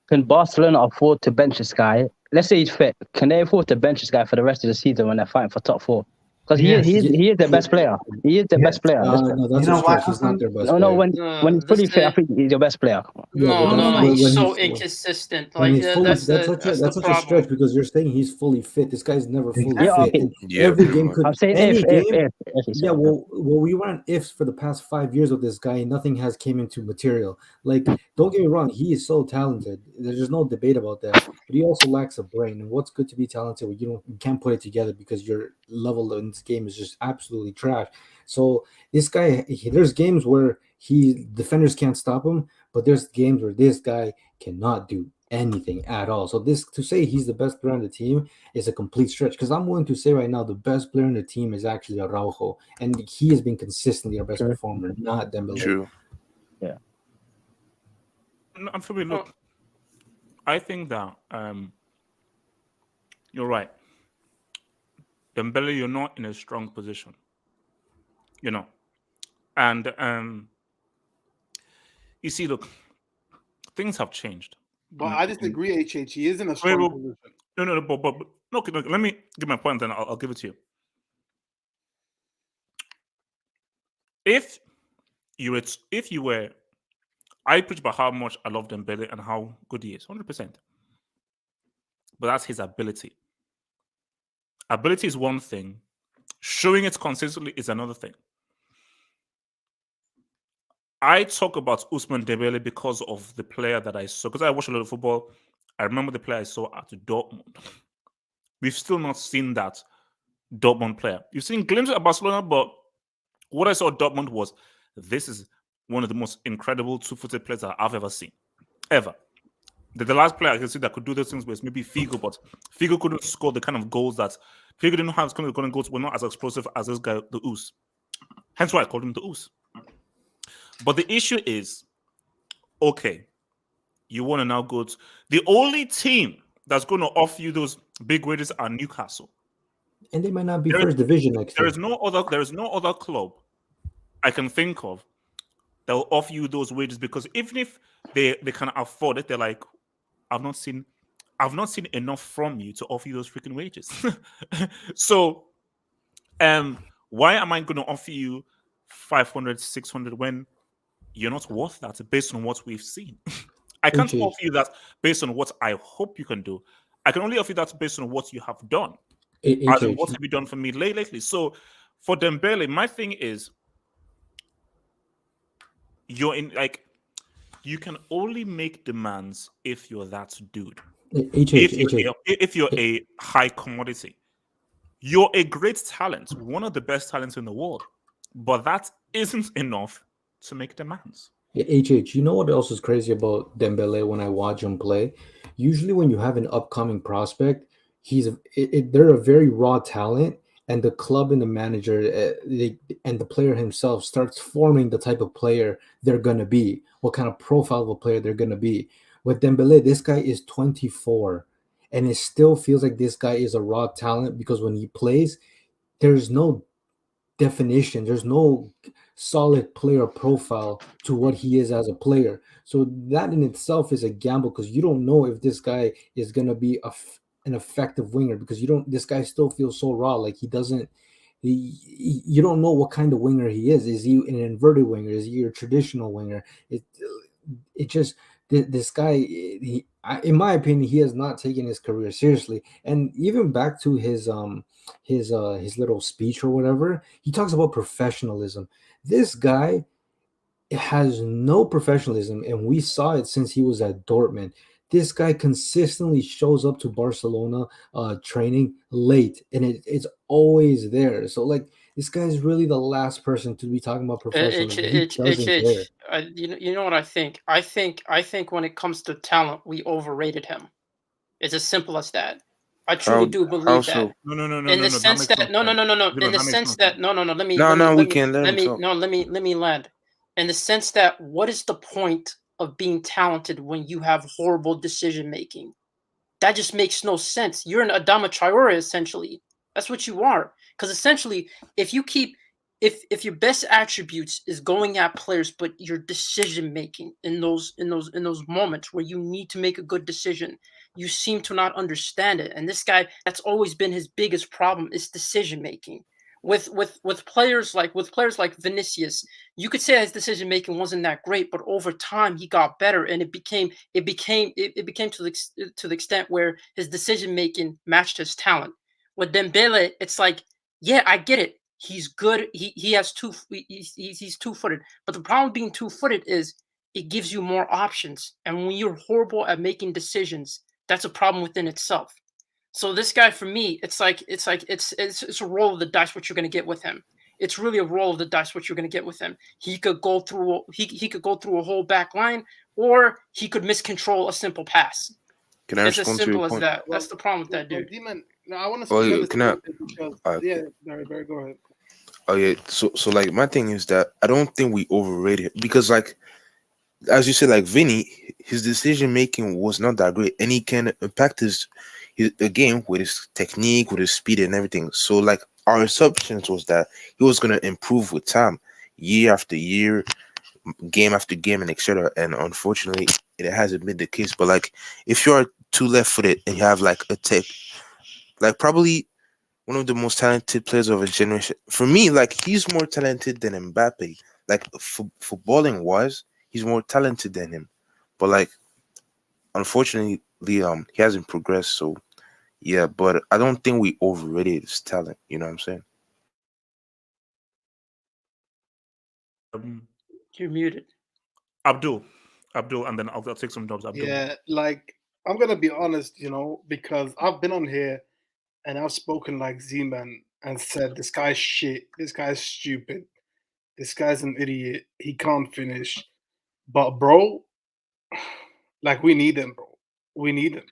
can Barcelona afford to bench this guy? Let's say he's fit. Can they afford to bench this guy for the rest of the season when they're fighting for top four? Because he is the best player. He is the best player. No, that's a stretch. He's not their best player. No, when he's fully fit, I think he's your best player. No, he's so inconsistent. Like that's such a stretch, because you're saying he's fully fit. This guy's never fully fit. Okay. Every game could. I'm saying if. Well, we ran ifs for the past 5 years with this guy, and nothing has came into material. Like, don't get me wrong, he is so talented. There's no debate about that. But he also lacks a brain. And what's good to be talented when you can't put it together because your level in this game is just absolutely trash. So this guy, there's games where defenders can't stop him, but there's games where this guy cannot do anything at all. So to say he's the best player on the team is a complete stretch, because I'm willing to say right now the best player on the team is actually Araujo, and he has been consistently our best performer, not Dembele. True. Yeah. And for me, look, I think that you're right. Dembele, you're not in a strong position, and you see, look, things have changed. But I disagree, HH. He is in a strong position. No, but okay, let me give my point, then I'll give it to you. If you were, I preach about how much I love Dembele and how good he is, 100%. But that's his ability. Ability is one thing. Showing it consistently is another thing. I talk about Ousmane Dembele because of the player that I saw. Because I watch a lot of football, I remember the player I saw at Dortmund. We've still not seen that Dortmund player. You've seen glimpses of Barcelona, but what I saw at Dortmund was, this is one of the most incredible two-footed players that I've ever seen. Ever. The last player I can see that could do those things was maybe Figo, but Figo couldn't score the kind of goals that Figo didn't have. Kind of goals were not as explosive as this guy, the Oos. Hence why I called him the Oos. But the issue is, okay, you want to now go to the only team that's going to offer you those big wages are Newcastle, And they might not be There is- first division next there year. is no other club I can think of that will offer you those wages, because even if they can afford it, they're like, I've not seen enough from you to offer you those freaking wages. So why am I going to offer you 500, 600 when you're not worth that based on what we've seen? I can't HH. offer you that based on what I hope you can do. I can only offer you that based on what you have done. As in, what have you done for me lately? So for Dembele, my thing is, you're in, like, you can only make demands if you're that dude. If you're a high commodity, you're a great talent, one of the best talents in the world, but that isn't enough to make demands. Yeah, HH, you know what else is crazy about Dembele when I watch him play? Usually, when you have an upcoming prospect, they're a very raw talent, and the club and the manager and the player himself starts forming the type of player they're gonna be, what kind of profile of a player they're gonna be. With Dembele, this guy is 24, and it still feels like this guy is a raw talent because when he plays, there's no definition. There's no solid player profile to what he is as a player. So that in itself is a gamble because you don't know if this guy is going to be an effective winger because you don't. This guy still feels so raw. Like he doesn't. You don't know what kind of winger he is. Is he an inverted winger? Is he a traditional winger? It just this guy. In my opinion, he has not taken his career seriously. And even back to his little speech or whatever, he talks about professionalism. This guy has no professionalism, and we saw it since he was at Dortmund. This guy consistently shows up to Barcelona training late, and it's always there. So like this guy is really the last person to be talking about professionalism. He doesn't care. You know what I think? I think when it comes to talent, we overrated him. It's as simple as that. I truly do believe that. No. In the sense that no. In the sense that no. Let me land. In the sense that what is the point of being talented when you have horrible decision making? That just makes no sense. You're an Adama Traore essentially. That's what you are. Because essentially, if you keep if your best attributes is going at players, but your decision making in those moments where you need to make a good decision, you seem to not understand it. And this guy, that's always been his biggest problem is decision making. With players like Vinicius, you could say his decision making wasn't that great, but over time he got better, and it became to the extent where his decision making matched his talent. With Dembele, it's like, yeah, I get it. He's good. He's 2-footed. But the problem with being 2-footed is it gives you more options. And when you're horrible at making decisions, that's a problem within itself. So this guy, for me, it's a roll of the dice what you're going to get with him. It's really a roll of the dice what you're going to get with him. He could go through a whole back line, or he could miscontrol a simple pass. Can I It's as respond to simple your as point? that. That's the problem with that dude. Demon, no, I want to Oh, speak yeah, on this can I- because, yeah, Barry, go ahead. Oh yeah, so like my thing is that I don't think we overrated it because like as you said, like Vinny, his decision making was not that great, and he can impact his the game with his technique, with his speed, and everything. So like our assumptions was that he was gonna improve with time, year after year, game after game, and etc. And unfortunately, it hasn't been the case. But like if you're too left-footed and you have like a tech, like probably one of the most talented players of a generation. For me, like he's more talented than Mbappe. Like footballing wise, he's more talented than him. But like, unfortunately, he hasn't progressed. So yeah, but I don't think we overrated his talent. You know what I'm saying? You're muted. Abdul, and then I'll take some jobs. Abdul. Yeah, like I'm gonna be honest, because I've been on here and I've spoken like Z-Man and said this guy's shit, this guy's stupid, this guy's an idiot, he can't finish. But bro, like we need him, bro. we need him.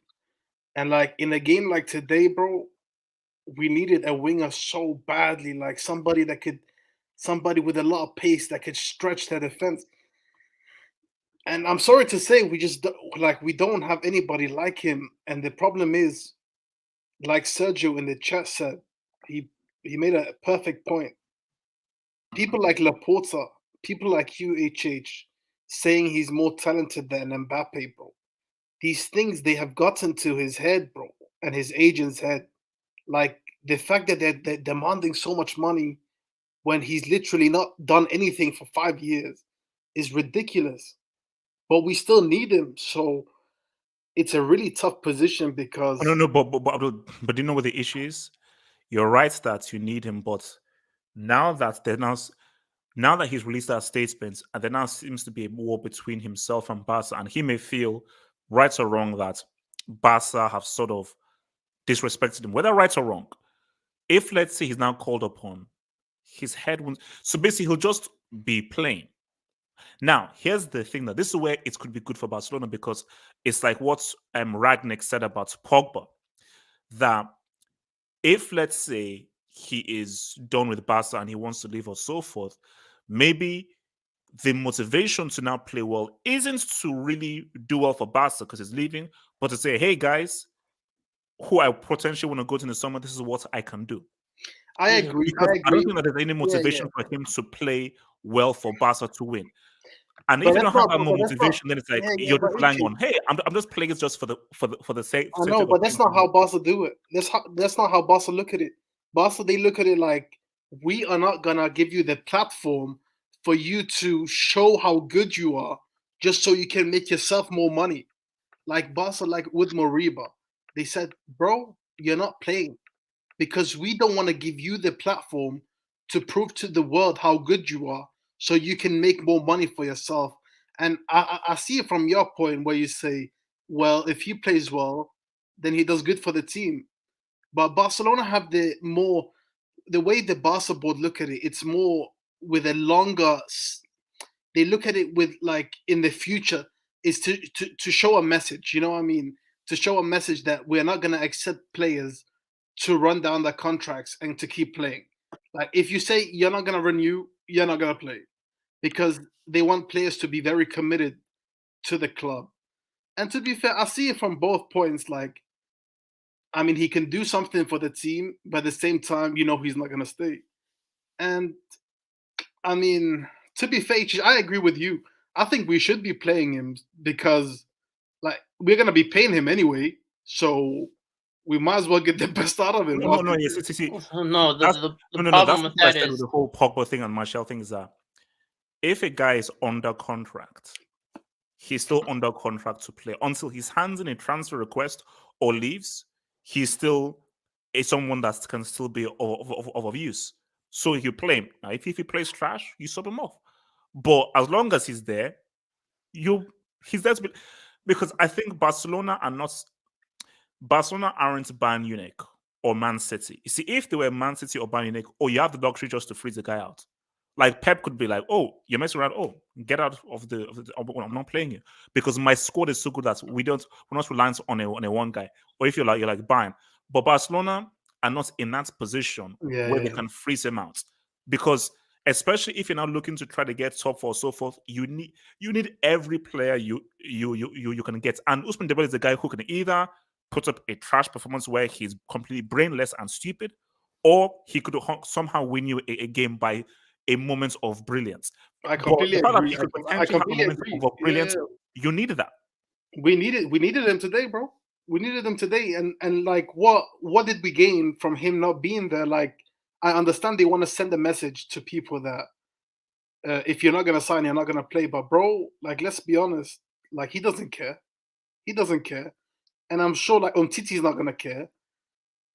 And like in a game like today, bro, we needed a winger so badly, like somebody with a lot of pace that could stretch their defense. And I'm sorry to say, we don't have anybody like him. And the problem is, like Sergio in the chat said, he made a perfect point. People like Laporta, people like UHH, saying he's more talented than Mbappe, bro. These things, they have gotten to his head, bro, and his agent's head. Like the fact that they're demanding so much money when he's literally not done anything for 5 years is ridiculous. But we still need him, so it's a really tough position because No, but you know what the issue is? You're right that you need him, but now that now that he's released that statement, and there now seems to be a war between himself and Barca, and he may feel, right or wrong, that Barca have sort of disrespected him, whether right or wrong. If, let's say, he's now called upon, his head won't. So basically, he'll just be playing. Now, here's the thing, that this is where it could be good for Barcelona, because it's like what Ragnick said about Pogba, that if, let's say, he is done with Barca and he wants to leave or so forth, maybe the motivation to now play well isn't to really do well for Barca because he's leaving, but to say, hey guys, who I potentially want to go to in the summer, this is what I can do. I agree. Because I don't think that there's any motivation for him to play well for Barca to win. And if you don't have that more motivation, then it's like you're just relying on, hey, I'm just playing it just for the sake. I know, but that's not how Barca do it. That's not how Barca look at it. Barca, they look at it like, we are not gonna give you the platform for you to show how good you are, just so you can make yourself more money. Like Barca, like with Moriba, they said, bro, you're not playing because we don't want to give you the platform to prove to the world how good you are, so you can make more money for yourself. And I see it from your point where you say, well, if he plays well, then he does good for the team. But Barcelona have the way the Barca board look at it, it's more with a longer, they look at it with like in the future, is to show a message, you know what I mean? To show a message that we're not going to accept players to run down their contracts and to keep playing. Like if you say you're not going to renew, you're not going to play, because they want players to be very committed to the club. And to be fair, I see it from both points. Like, I mean, he can do something for the team, but at the same time, you know, he's not going to stay. And I mean, to be fair, I agree with you. I think we should be playing him because, like, we're going to be paying him anyway. So we might as well get the best out of him. No, yes, see. No, That's the what problem with I that said with is the whole Pogba thing and Martial thing, is that if a guy is under contract, he's still under contract to play until he hands in a transfer request or leaves. He's still someone that can still be of use. So you play him. Now, if he plays trash, you sub him off. But as long as he's there, he's there to be, because I think Barcelona aren't Bayern Munich or Man City. You see, if they were Man City or Bayern Munich, you have the luxury just to freeze the guy out. Like Pep could be like, oh, you're messing around. Oh, get out of the I'm not playing you, because my squad is so good that we're not reliant on a one guy. Or if you're like Bayern, but Barcelona are not in that position where they can freeze him out, because especially if you're now looking to try to get top 4 or so forth, you need every player you can get. And Ousmane Dembele is the guy who can either put up a trash performance where he's completely brainless and stupid, or he could somehow win you a game by a moment of brilliance. I completely agree. Of brilliance, you needed that. We needed him today, bro. We needed him today, and like what did we gain from him not being there? Like, I understand they want to send a message to people that if you're not gonna sign, you're not gonna play. But bro, like, let's be honest, like he doesn't care. He doesn't care, and I'm sure like Umtiti's not gonna care.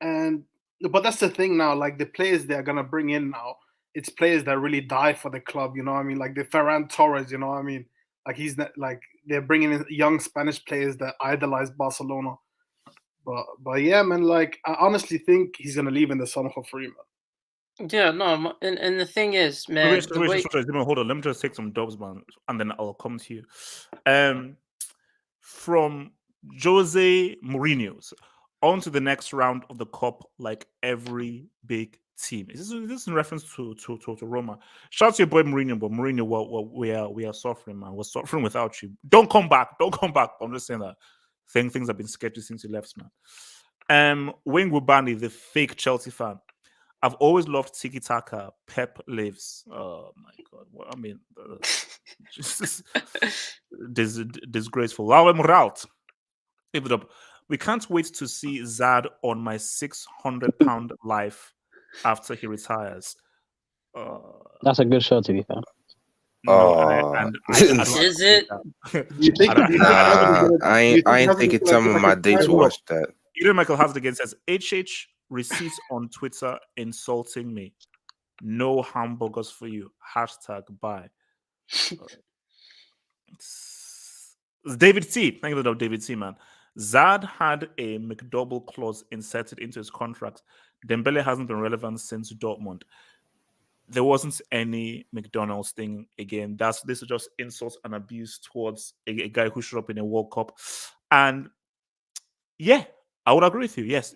But that's the thing now. Like the players they're gonna bring in now, it's players that really die for the club. You know what I mean? Like the Ferran Torres. You know what I mean? Like he's not, like they're bringing in young Spanish players that idolize Barcelona. But yeah, man. Like I honestly think he's gonna leave in the summer for free, man. Yeah, no, and the thing is, man. Hold on, let me just take some dubs, man, and then I'll come to you. From Jose Mourinho on to the next round of the cup like every big team. This is in reference to Roma. Shout out to your boy Mourinho, but Mourinho, we are suffering, man. We're suffering without you. Don't come back. Don't come back. I'm just saying that things have been sketchy since you left, man. Wayne Wubani, the fake Chelsea fan. I've always loved Tiki Taka. Pep lives. Oh my god! What I mean, just disgraceful. Laura Moralt. Give it up. We can't wait to see Zad on my £600 life after he retires. That's a good show, to be fair. Is it? You think? I ain't taking time of my day to watch that. Eden Michael Hazard again says HH receipts on Twitter insulting me. No hamburgers for you. #bye. It's David T. Thank you for David T, man. Zad had a McDouble clause inserted into his contract. Dembele hasn't been relevant since Dortmund. There wasn't any McDonald's thing again. This is just insult and abuse towards a guy who showed up in a World Cup. And yeah, I would agree with you. Yes.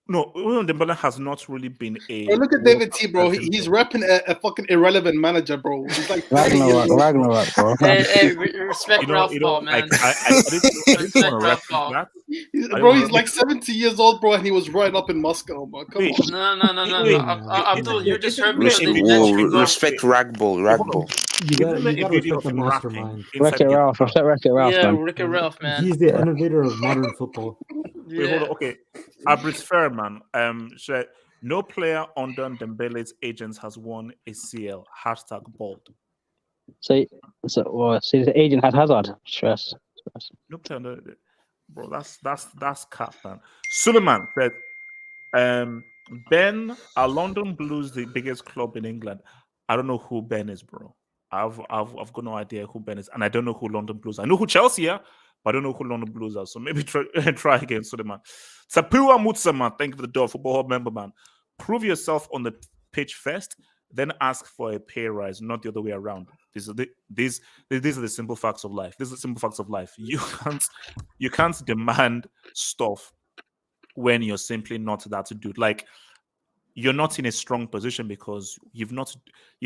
No, Dembele has not really been a. Hey, look at David T, bro. He's repping a fucking irrelevant manager, bro. He's like Ragnarok, bro. Hey, respect Ralph Ball, man. I didn't want to reference that. He's like 70 years old, bro, and he was right up in Moscow, bro. Come on. No. Abdul, you just heard me. Respect Ragball. You gotta respect the mastermind. Wreck-It Ralph. Wreck-It Ralph, Yeah, man. Wreck-It Ralph, man. He's the innovator of modern football. Wait, hold on. Okay, Abris Fairman. Said no player under Dembele's agents has won a CL. #bold. So the agent had Hazard. Stress. No player under, bro. That's cap, man. Suleiman said, Ben, are London Blues the biggest club in England? I don't know who Ben is, bro. I've got no idea who Ben is, and I don't know who London Blues are. I know who Chelsea are, but I don't know who London Blues are. So maybe try again, Suleiman. Sapua Mutsa, man. Thank you for the door, football hub member, man. Prove yourself on the pitch first, then ask for a pay rise, not the other way around. These are the simple facts of life. These are the simple facts of life. You can't demand stuff when you're simply not that dude. Like, you're not in a strong position because you've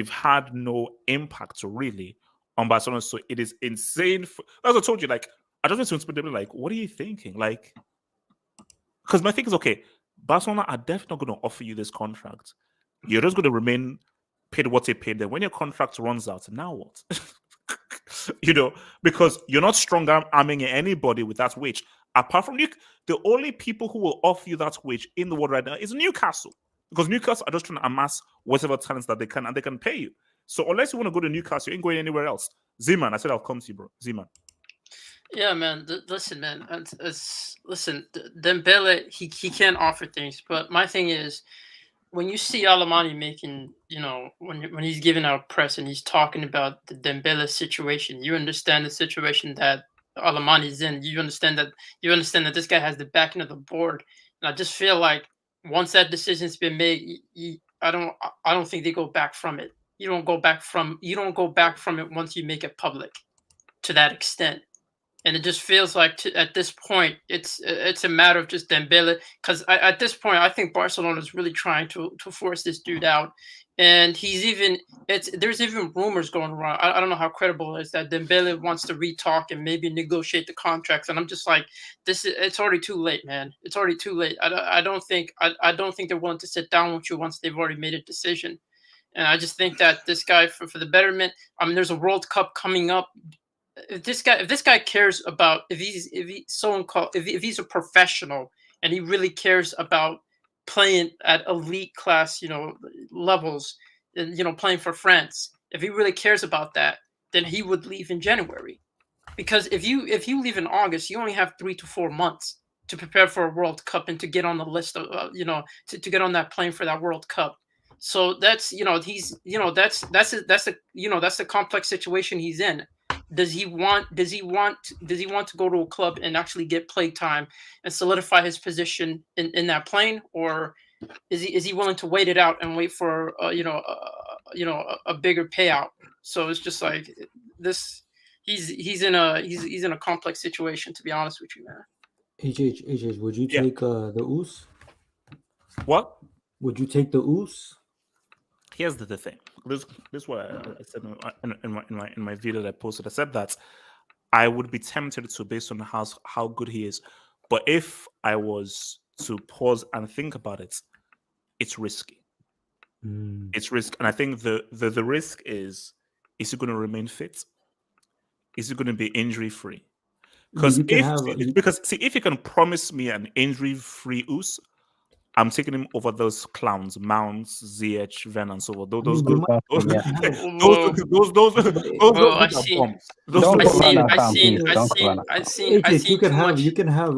had no impact really on Barcelona. So it is insane. As I told you, like, I just went to like, what are you thinking? Like, because my thing is, okay, Barcelona are definitely not going to offer you this contract. You're just going to remain paid what they paid. Then when your contract runs out, now what? Because you're not strong arming anybody with that wage. Apart from the only people who will offer you that wage in the world right now is Newcastle. Because Newcastle are just trying to amass whatever talents that they can, and they can pay you. So unless you want to go to Newcastle, you ain't going anywhere else. Z-Man, I said I'll come to you, bro. Z-Man. Yeah, man. Listen, man. Listen, Dembele, he can't offer things. But my thing is, when you see Alemany making, when he's giving out press and he's talking about the Dembele situation, you understand the situation that Alemany is in. You understand that this guy has the backing of the board. And I just feel like once that decision's been made, I don't think they go back from it. You don't go back from it once you make it public to that extent. And it just feels like at this point, it's a matter of just Dembele. Because at this point, I think Barcelona is really trying to force this dude out. And there's even rumors going around. I don't know how credible it is that Dembele wants to re-talk and maybe negotiate the contracts. And I'm just like, it's already too late, man. It's already too late. I don't think they're willing to sit down with you once they've already made a decision. And I just think that this guy, for the betterment, there's a World Cup coming up. If this guy cares about, if he's a professional and he really cares about playing at elite class, levels, and playing for France, if he really cares about that, then he would leave in January. Because if you leave in August, you only have 3 to 4 months to prepare for a World Cup and to get on the list of to get on that plane for that World Cup. So that's that's the complex situation he's in. Does he want to go to a club and actually get play time and solidify his position in that plane, or is he willing to wait it out and wait for a bigger payout? So it's just like this. He's in a complex situation, to be honest with you, man. HH, would you Yeah. take the Oos? What? Would you take the Oos? Here's the thing. This is what I said in my video that I posted. I said that I would be tempted to, based on how good he is, but if I was to pause and think about it, it's risky. It's risk, and I think the risk is he going to remain fit? Is he going to be injury free? Because if you can promise me an injury free Us, I'm taking him over those clowns, Mounts, ZH, Ven, and so on. Those Whoa, are bombs. You can have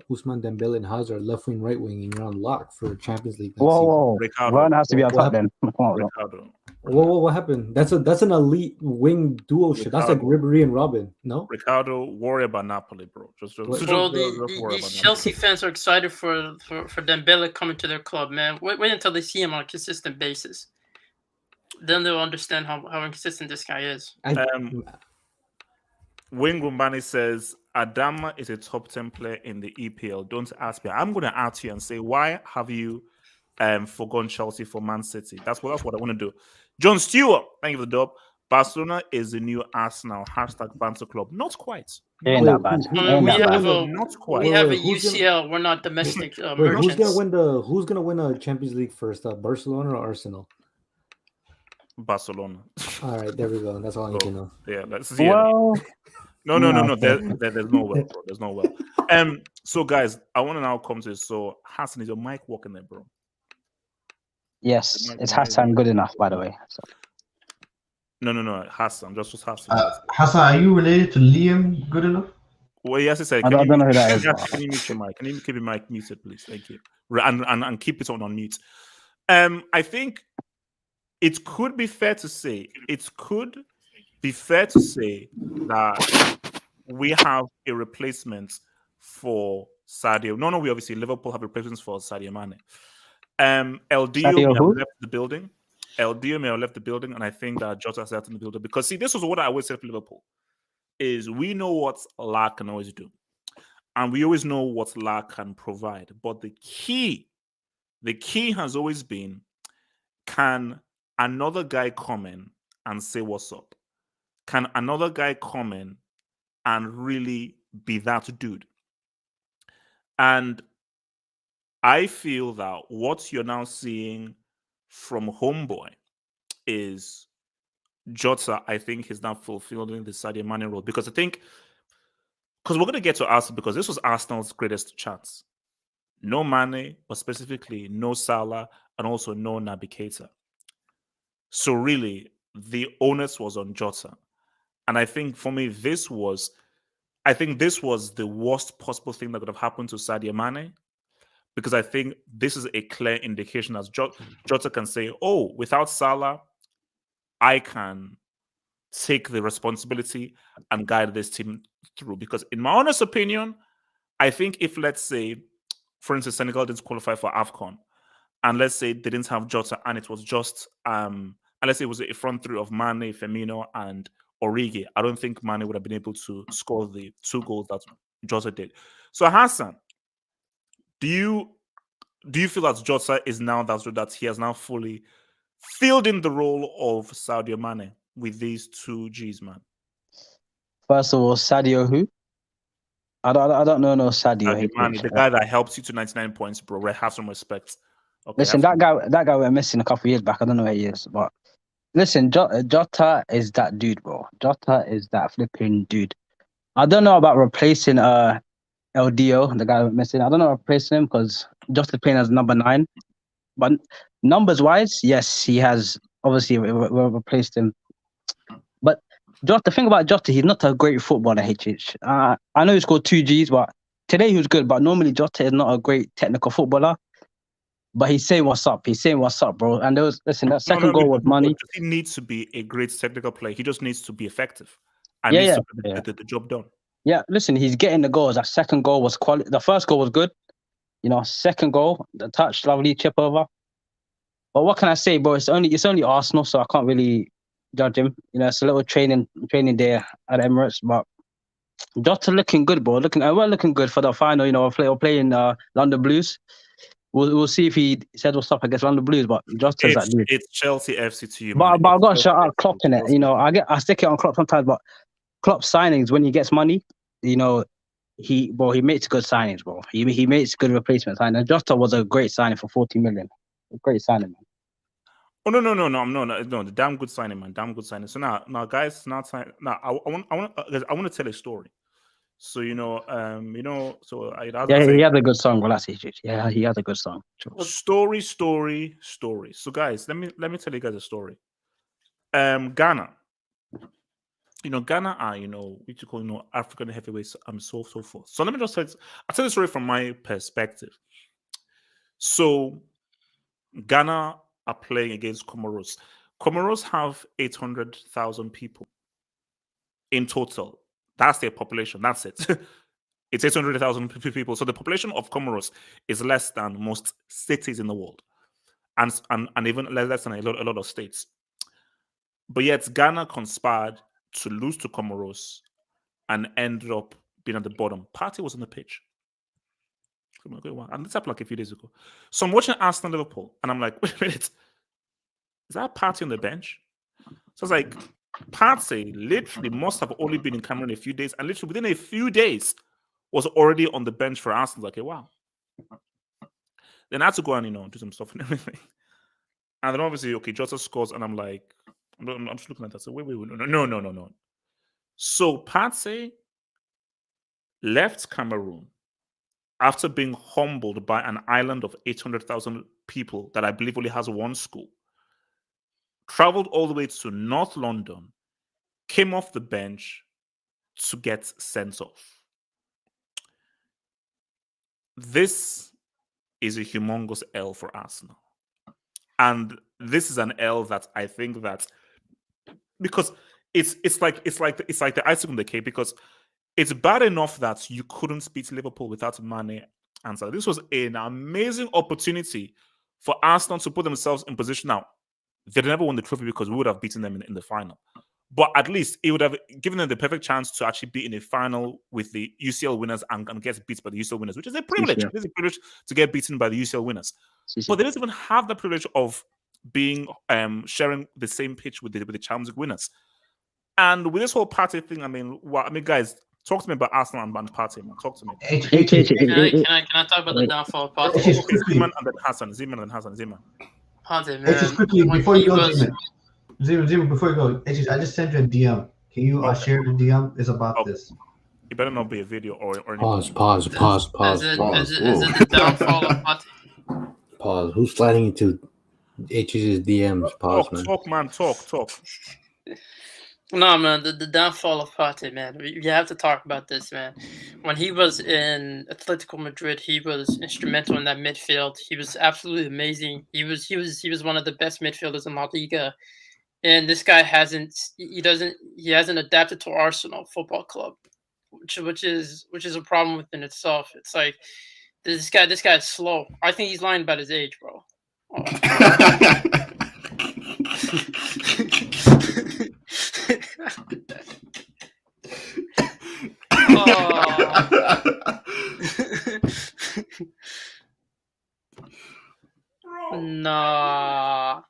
Ousmane Dembele and Hazard left wing, right wing, and you're on lock for Champions League. Whoa. Ron has to be on top then. Ricardo. Whoa, what happened? That's an elite wing duo shit. That's like Ribery and Robin. No, Ricardo, worry about Napoli, bro. Bro, these Chelsea fans are excited for Dembele coming to their club, man. Wait until they see him on a consistent basis. Then they'll understand how inconsistent this guy is. Wayne Gumbani says Adama is a top 10 player in the EPL. Don't ask me. I'm going to ask you and say, why have you forgone Chelsea for Man City? That's what I want to do. John Stewart, thank you for the dub. Barcelona is the new Arsenal. #Banter Club. Not quite. Ain't that bad. Not quite. We have a UCL. We're not domestic. Who's gonna win a Champions League first? Barcelona or Arsenal? Barcelona. All right, there we go. That's all I need to know. Yeah, let's see. Well, no. There's no well, bro. There's no well. So guys, I want to now come to this. So Hassan, is your mic working there, bro? Yes, it's Hassan good enough, by the way. So. No, Hassan. Just Hassan. Hassan, are you related to Liam good enough? Well, yes, I said. I don't know who that is. Can you mute your mic? Can you keep your mic muted, please? Thank you. And keep it on mute. I think it could be fair to say. That we have a replacement for Sadio. No, we obviously Liverpool have replacements for Sadio Mane. LDO may have left the building. And I think that Jota has left in the building because see, this was what I always said for Liverpool: is we know what La can always do, and we always know what La can provide. But the key has always been: can another guy come in and say what's up? Can another guy come in and really be that dude? And I feel that what you're now seeing from Homeboy is Jota, I think, is now fulfilling the Sadio Mane role. Because we're going to get to Arsenal, because this was Arsenal's greatest chance. No Mane, but specifically no Salah, and also no Naby Keita. So really, the onus was on Jota. And I think for me, this was the worst possible thing that could have happened to Sadio Mane. Because I think this is a clear indication that Jota can say, oh, without Salah, I can take the responsibility and guide this team through. Because in my honest opinion, I think if, let's say, for instance, Senegal didn't qualify for AFCON, and let's say they didn't have Jota, and it was just, and let's say it was a front three of Mane, Firmino, and Origi, I don't think Mane would have been able to score the 2 goals that Jota did. So Hassan, do you feel that Jota is now that he has now fully filled in the role of Sadio Mane with these 2 G's, man? First of all, Sadio who? I don't know no Sadio Mane, the guy that helps you to 99 points, bro. Have some respect. Okay, listen, that guy went missing a couple of years back. I don't know where he is, but listen, Jota is that dude, bro. Jota is that flipping dude. I don't know about replacing LDO, the guy went missing. I don't know about replacing him because Jota's playing as number 9. But numbers wise, yes, he has obviously replaced him. But Jota, the thing about Jota, he's not a great footballer, HH. I know he scored 2 Gs, but today he was good. But normally Jota is not a great technical footballer. But he's saying what's up. He's saying what's up, bro. And that second goal was money. He needs to be a great technical player. He just needs to be effective. And needs to get the job done. Yeah, listen, he's getting the goals. That second goal was quality. The first goal was good. Second goal, the touch, lovely chip over. But what can I say, bro? It's only Arsenal, so I can't really judge him. It's a little training day at Emirates, but Jota looking good, bro. We're looking good for the final. You know, we're playing London Blues. We'll see if he said what's up against London Blues, but Jota's that dude. It's Chelsea FC to you, But man. I've got to shout out Klopp in it. You know, I stick it on Klopp sometimes, but Klopp signings when he gets money, you know, he makes good signings, bro. He makes good replacement signings. And Jota was a great signing for 40 million. A great signing, man. Oh no! The damn good signing, man. Damn good signing. So now, guys, I want to tell a story. So so he has a good song. Well, that's it. Yeah, he has a good song. Story. So guys, let me tell you guys a story. Ghana. Ghana are what you call African heavyweights. So forth. So let me just I'll tell the story from my perspective. So Ghana are playing against Comoros. Comoros have 800,000 people in total. That's their population. That's it. It's 800,000 people. So the population of Comoros is less than most cities in the world, and even less than a lot of states. But yet Ghana conspired to lose to Comoros and ended up being at the bottom. Partey was on the pitch. And this happened like a few days ago. So I'm watching Arsenal Liverpool, and I'm like, wait a minute. Is that Partey on the bench? So it's like, Partey literally must have only been in Cameroon a few days, and literally within a few days was already on the bench for Arsenal. Like, okay, wow. Then I had to go and do some stuff and everything. And then obviously, okay, Jota scores, and I'm like, I'm just looking at that. So wait, no. So Partey left Cameroon after being humbled by an island of 800,000 people that I believe only has one school. Traveled all the way to North London, came off the bench to get sent off. This is a humongous L for Arsenal. And this is an L that I think that, because it's like the icing on the cake, because it's bad enough that you couldn't beat Liverpool without Mane and Salah. This was an amazing opportunity for Arsenal to put themselves in position. Now, they'd never won the trophy because we would have beaten them in the final. But at least it would have given them the perfect chance to actually be in a final with the UCL winners and get beat by the UCL winners, which is a privilege. Yeah. It is a privilege to get beaten by the UCL winners. But they don't even have the privilege of being sharing the same pitch with the Champions League winners. And with this whole Partey thing, guys, talk to me about Arsenal and Partey, man. Talk to me. Can I talk about the downfall of Partey? Zeman and then Hassan. Partey, man. Just quickly, before you go, Zeman, before you go, I just sent you a DM. Can you share the DM? It's about this. It better not be a video or anything. Pause. Is it the downfall of Partey? Pause. Who's sliding into HH's DMs? Pause, man. Talk, man. Talk. No, man, the downfall of Partey, man. You have to talk about this, man. When he was in Atletico Madrid, he was instrumental in that midfield. He was absolutely amazing. He was one of the best midfielders in La Liga. And this guy hasn't adapted to Arsenal Football Club, which is a problem within itself. It's like this guy is slow. I think he's lying about his age, bro. Nah,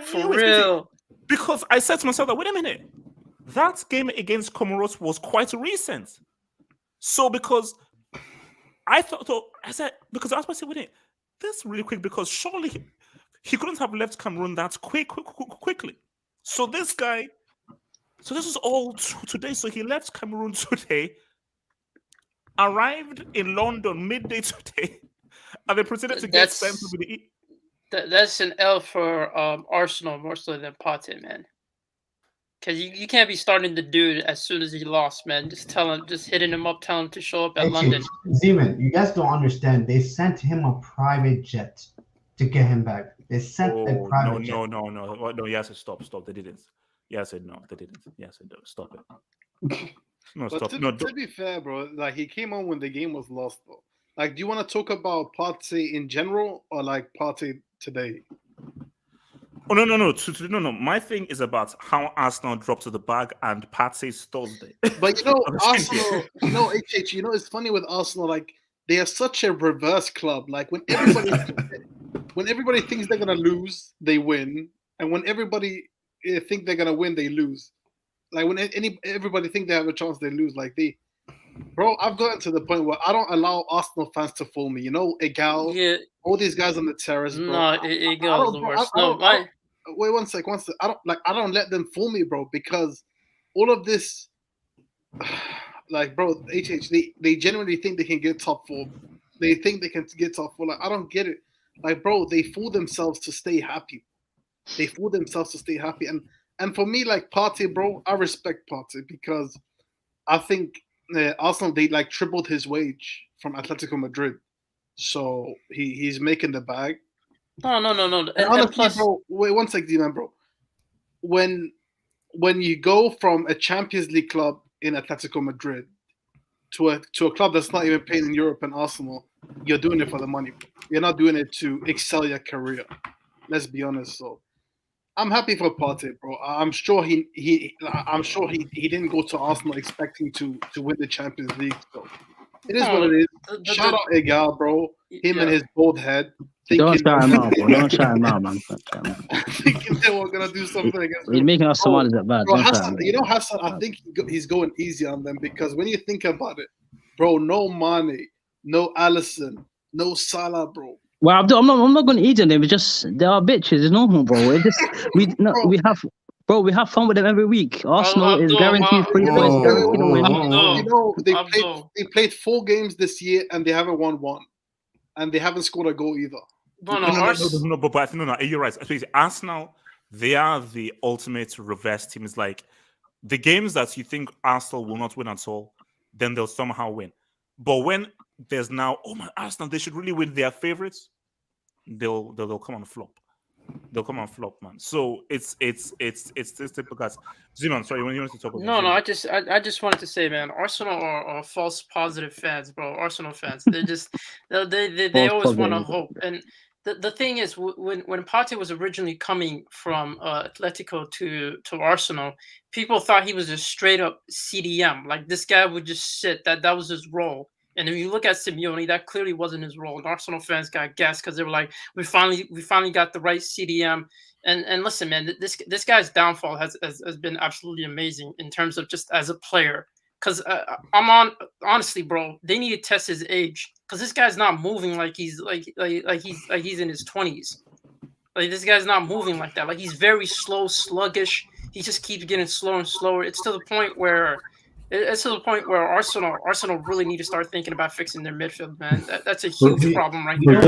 for real. Because I said to myself that, wait a minute, that game against Comoros was quite recent. So because I said, wait a minute, that's really quick, because surely he couldn't have left Cameroon that quickly. So this is all today. So he left Cameroon today, arrived in London midday today, and they proceeded to get sent to the. That's an L for Arsenal more so than Partey, man. Because you can't be starting the dude as soon as he lost, man. Just hitting him up, telling him to show up at London. Zeman, you guys don't understand. They sent him a private jet to get him back. They sent a private jet. No. Yes, stop. They didn't. Yes, no, they didn't. Yes, no, stop it. No, stop. To be fair, bro, like he came on when the game was lost, though. Like, do you want to talk about Partey in general or like Partey today? Oh no. No. My thing is about how Arsenal dropped to the bag and Partey's Thursday. But Arsenal, HH, it's funny with Arsenal, like they are such a reverse club. Like when everybody thinks they're gonna lose, they win, and when everybody think they're gonna win, they lose. Like when everybody think they have a chance, they lose. Like bro, I've gotten to the point where I don't allow Arsenal fans to fool me. Egal, all these guys on the terrace, bro. No, Egal is the worst. Wait one sec. I don't let them fool me, bro, because all of this, like, bro, HH, they genuinely think they can get top 4. They think they can get top 4. Like, I don't get it. Like, bro, they fool themselves to stay happy. And for me, like Partey, bro, I respect Partey because I think Arsenal, they like tripled his wage from Atletico Madrid, so he's making the bag. No. And honestly, plus, bro, wait one sec, D-man, bro. When you go from a Champions League club in Atletico Madrid to a club that's not even playing in Europe and Arsenal, you're doing it for the money. You're not doing it to excel your career. Let's be honest. So I'm happy for Partey, bro. I'm sure he didn't go to Arsenal expecting to win the Champions League. So it is what it is. Shout out Egal, bro. Him and his bald head. Don't shout him out, bro. Don't shout him out, man. Thinking they were gonna do something against He's making us someone that bad. Bro, Hassan, I think he's going easy on them because when you think about it, bro, no Mane, no Alisson, no Salah, bro. Well, I'm not going to eat on them. It's just they are bitches. It's normal, bro. It's just we have fun with them every week. Arsenal is guaranteed 3 points. Guaranteed to win. They played 4 games this year and they haven't won 1, and they haven't scored a goal either. But you're right. Especially Arsenal, they are the ultimate reverse team. It's like the games that you think Arsenal will not win at all, then they'll somehow win. But when there's now, Arsenal, they should really win, their favorites, they'll come on flop. They'll come on flop, man. So it's typical guys. Zeman, sorry, you wanted to talk about? No, I just wanted to say, man, Arsenal are false positive fans, bro. Arsenal fans, they always want to hope. And the thing is, when Partey was originally coming from Atletico to Arsenal, people thought he was a straight up CDM. Like this guy would just sit. That was his role. And if you look at Simeone, that clearly wasn't his role. And Arsenal fans got gassed because they were like, we finally got the right CDM. And listen, man, this guy's downfall has been absolutely amazing in terms of just as a player. Because honestly, bro, they need to test his age because this guy's not moving like he's he's in his 20s. Like this guy's not moving like that. Like he's very slow, sluggish. He just keeps getting slower and slower. It's to the point where Arsenal really need to start thinking about fixing their midfield, man. That's a huge problem right there.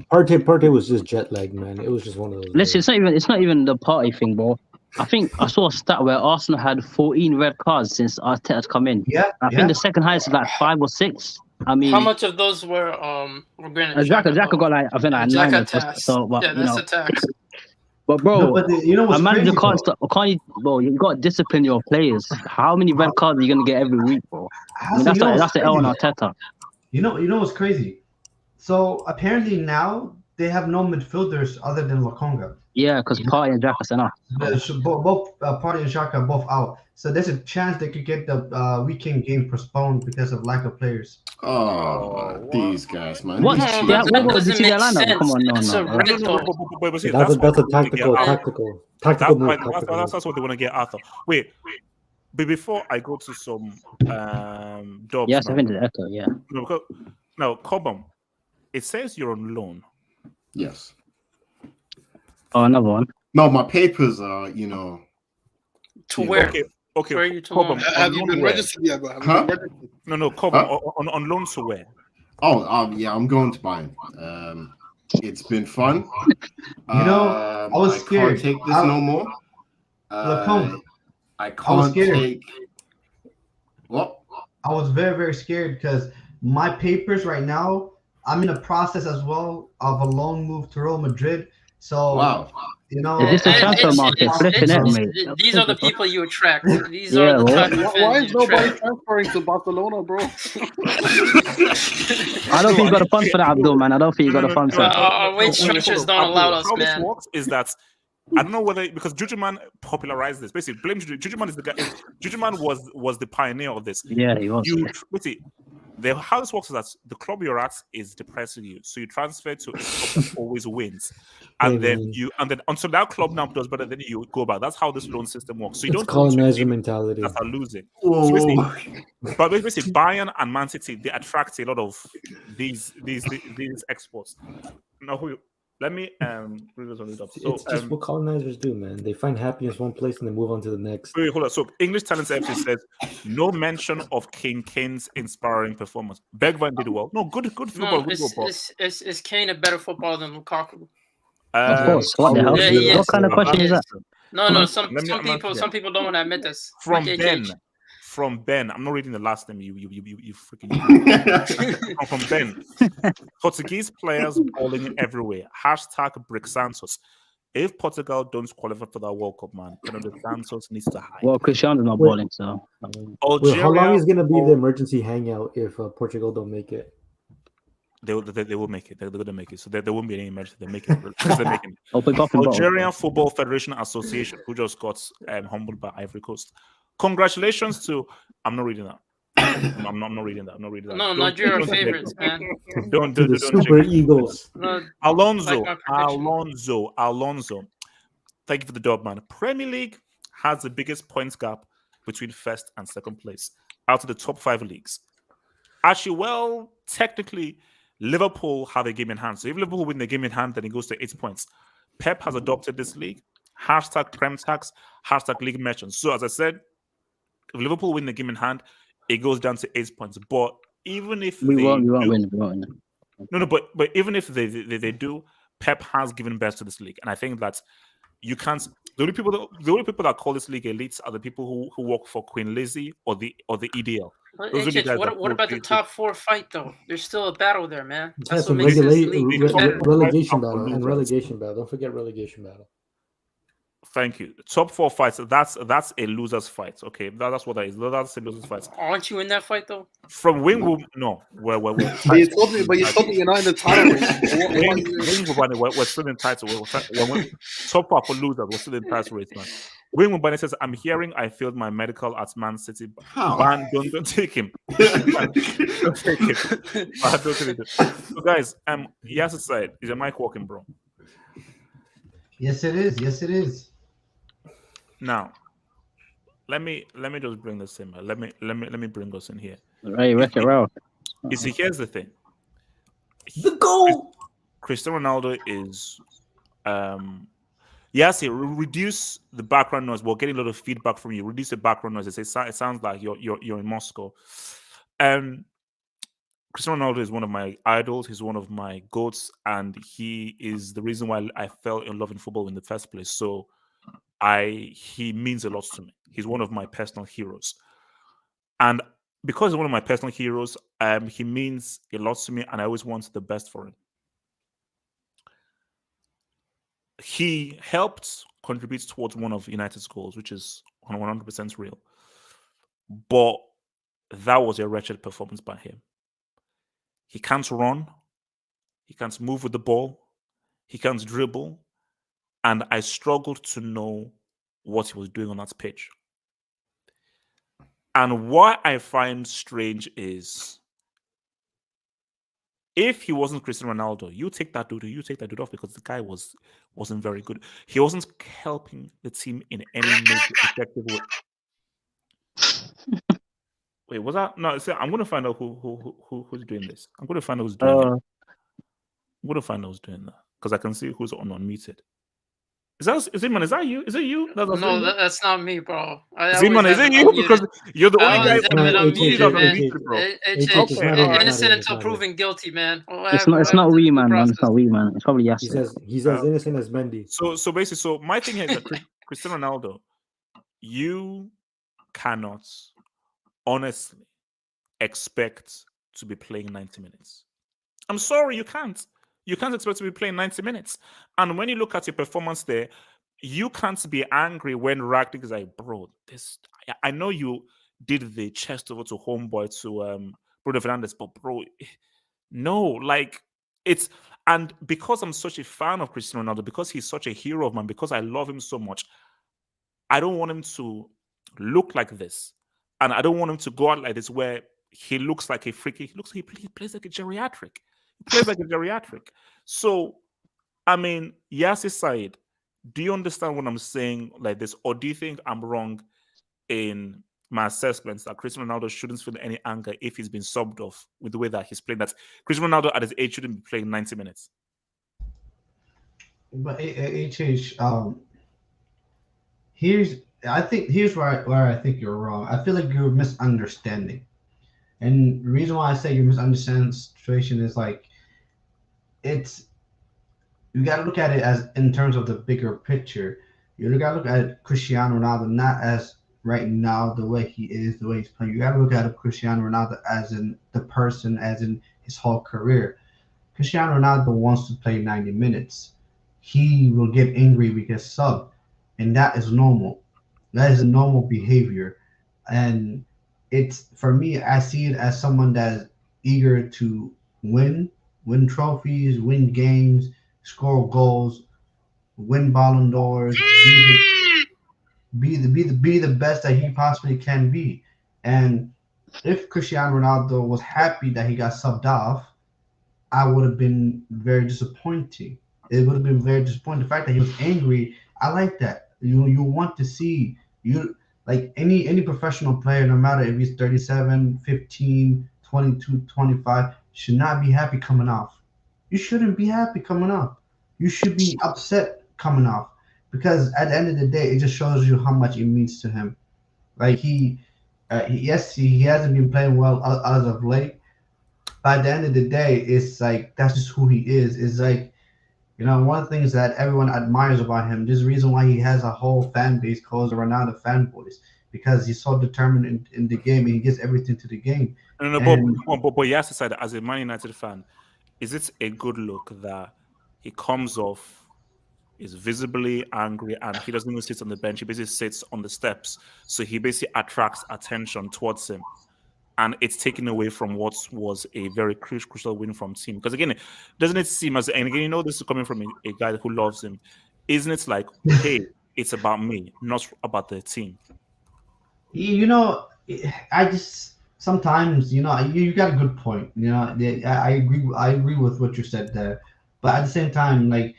Partey was just jet lagged, man. It was just one of those. Listen, it's not even the Partey thing, bro. I think I saw a stat where Arsenal had 14 red cards since Arteta's come in. Yeah. I think the second highest is like 5 or 6. I mean, how much of those were granted? Xhaka got like 9 or so. But, that's a tax. But bro, what's a manager crazy, bro, you got to discipline your players. How many red cards are you gonna get every week, bro? I mean, that's the L on Arteta. You know what's crazy? So apparently now they have no midfielders other than Lokonga. Yeah, because Partey and Xhaka sent off. Both Partey and Xhaka are both out. So there's a chance they could get the weekend game postponed because of lack of players. Oh, these guys, man. What? That doesn't make sense. Come on, no. That's a tactical move. That's what they want to get Arthur. Wait, but before I go to some jobs. Yes, I think the echo. Yeah. Now, Cobham, it says you're on loan. Yes. Oh, another one. No, my papers are, To where? Okay. Where are you to Cobham, have you been registered yet? No, Cobham, on loan to where? Yeah, I'm going to Bayern. It's been fun. I was scared. I can't take this no more. I can't take. What? I was very, very scared because my papers right now, I'm in a process as well of a loan move to Real Madrid. So Wow. you know, Is this a transfer It's- market? it's- Flipping it, it's- mate. These are the people you attract. These Yeah, are the well. type of Why fans is you nobody attract. transferring to Barcelona, bro? I don't think you got the funds for that, Abdul, man. I don't think you got the funds for that. Our wage hold switchers on, don't allow Abdul, us, how this man. works is that I don't know whether because Jujuman popularized this. Basically, blame Jujuman is the guy. Jujuman was the pioneer of this. Yeah, he was. How this works is that the club you're at is depressing you, so you transfer to a club that always wins, and then until that club now does better, then you go back. That's how this loan system works. So you It's don't own two colonizer teams mentality. that are losing. Whoa, So basically, whoa. but basically, Bayern and Man City they attract a lot of these exports. Now, let me bring this on it up. So, It's just what colonizers do, man. They find happiness one place and they move on to the next. wait, hold on. So English Talents FC says no mention of King Kane's inspiring performance. Bergwijn did well. No, good football. No, Good football. is Kane a better footballer than Lukaku? Of course. What the hell? Yeah, he What is. kind of question is that? No. Let me answer Some people don't want to admit this. From Like Ben. AKH. From Ben. I'm not reading the last name. You freaking. From Ben. Portuguese players balling everywhere. # Brick Santos. If Portugal don't qualify for that World Cup, man, the Santos needs to hide. Well, Cristiano's not balling, so. Wait, how long is going to be the emergency hangout if Portugal don't make it? They will make it. They're going to make it. So there won't be any emergency. They make it. They're making it. Open Algerian Football Federation Association, who just got humbled by Ivory Coast. Congratulations to. I'm not reading that. I'm not reading that. I'm not reading that. No, Nigeria favorites, man. Don't the Super Eagles. No, Alonso. like my prediction. Alonso. Thank you for the dub, man. Premier League has the biggest points gap between first and second place out of the top 5 leagues. Actually, well, technically, Liverpool have a game in hand. So if Liverpool win the game in hand, then it goes to 8 points. Pep has adopted this league. #PremTax, #League Merchants. So as I said, if Liverpool win the game in hand, it goes down to 8 points. But even if we won't win. No, but even if they do, Pep has given best to this league, and I think that you can't. The only people that call this league elite are the people who work for Queen Lizzie or the EDL. What about the top 4 fight though? There's still a battle there, man. That's what a makes this league better. relegation battle and relegation battle. Don't forget relegation battle. Thank you. Top 4 fights. That's a loser's fight. Okay, that's what that is. That's a loser's fight. Aren't you in that fight though? From Wing, no. We're But you told me you're not in the title race. We're still in title. We're top 4 for losers. We're still in title race, man. Wing Wubani says, "I'm hearing I failed my medical at Man City. Ban, don't take him. Don't take him. Don't take him." So guys, Yasser said, "Is your mic working, bro?" Yes, it is. Yes, it is. Now, let me just bring this in. Let me bring us in here. Right, wreck it out. You see, here's the thing. The goal. Cristiano Ronaldo is yes, reduce the background noise. We're getting a lot of feedback from you. Reduce the background noise. It sounds like you're in Moscow. Cristiano Ronaldo is one of my idols. He's one of my goats, and he is the reason why I fell in love in football in the first place. So he means a lot to me. He's one of my personal heroes. And because he's one of my personal heroes, he means a lot to me, and I always want the best for him. He helped contribute towards one of United's goals, which is 100% real. But that was a wretched performance by him. He can't run. He can't move with the ball. He can't dribble. And I struggled to know what he was doing on that pitch. And what I find strange is if he wasn't Cristiano Ronaldo, you take that dude off because the guy wasn't very good. He wasn't helping the team in any effective way. Wait, was that? No, I'm going to find out who's doing this. I'm going to find out who's doing it. I'm going to find out who's doing that because I can see who's unmuted. Is it man? Is that you? Is it you? No, that's not me, bro. Zeman, is it you? Because you're the only guy unmuted, bro. Innocent until proven guilty, man. It's not we, man. It's not we, man. It's probably Yasser. He's as innocent as Mendy. So basically, my thing is that Cristiano Ronaldo, you cannot honestly expect to be playing 90 minutes. I'm sorry, you can't. You can't expect to be playing 90 minutes. And when you look at your performance there, you can't be angry when Ragnick is like, bro, this. I know you did the chest over to homeboy to Bruno Fernandes, but bro, no, like it's. And because I'm such a fan of Cristiano Ronaldo, because he's such a hero of mine, because I love him so much, I don't want him to look like this. And I don't want him to go out like this where he looks like a freaky. He plays like a geriatric. He plays like a geriatric. So, I mean, Yassi Said, do you understand what I'm saying like this? Or do you think I'm wrong in my assessments that Cristiano Ronaldo shouldn't feel any anger if he's been subbed off with the way that he's playing? That Cristiano Ronaldo at his age shouldn't be playing 90 minutes. But HH, here's where I think you're wrong. I feel like you're misunderstanding, and the reason why I say you're misunderstanding the situation is like you got to look at it as in terms of the bigger picture. You got to look at Cristiano Ronaldo not as right now the way he is, the way he's playing. You got to look at Cristiano Ronaldo as in the person, as in his whole career. Cristiano Ronaldo wants to play 90 minutes. He will get angry because sub, and that is normal. That is a normal behavior, and it's for me. I see it as someone that is eager to win trophies, win games, score goals, win Ballon d'Ors, be the best that he possibly can be. And if Cristiano Ronaldo was happy that he got subbed off, I would have been very disappointing. It would have been very disappointing. The fact that he was angry, I like that. You want to see you like any professional player, no matter if he's 37, 15, 22, 25, should not be happy coming off. You shouldn't be happy coming off. You should be upset coming off, because at the end of the day, it just shows you how much it means to him. Like he hasn't been playing well as of late. By the end of the day, it's like that's just who he is. It's like, you know, one of the things that everyone admires about him, there's a reason why he has a whole fan base called the Ronaldo fanboys, because he's so determined in the game and he gives everything to the game. No, but yes, aside, as a Man United fan, is it a good look that he comes off, is visibly angry, and he doesn't even sit on the bench, he basically sits on the steps, so he basically attracts attention towards him, and it's taken away from what was a very crucial win from team? Because again, doesn't it seem as, and again, you know, this is coming from a guy who loves him, isn't it like, hey, it's about me, not about the team? You know, I just sometimes, you know, you got a good point. You know, I agree with what you said there, but at the same time, like,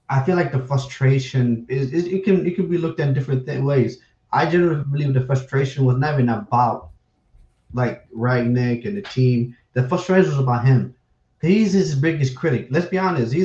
I feel like the frustration is it can be looked at different ways. I generally believe the frustration was never about like Ragnick and the team. The frustration was about him. He's his biggest critic. Let's be honest. He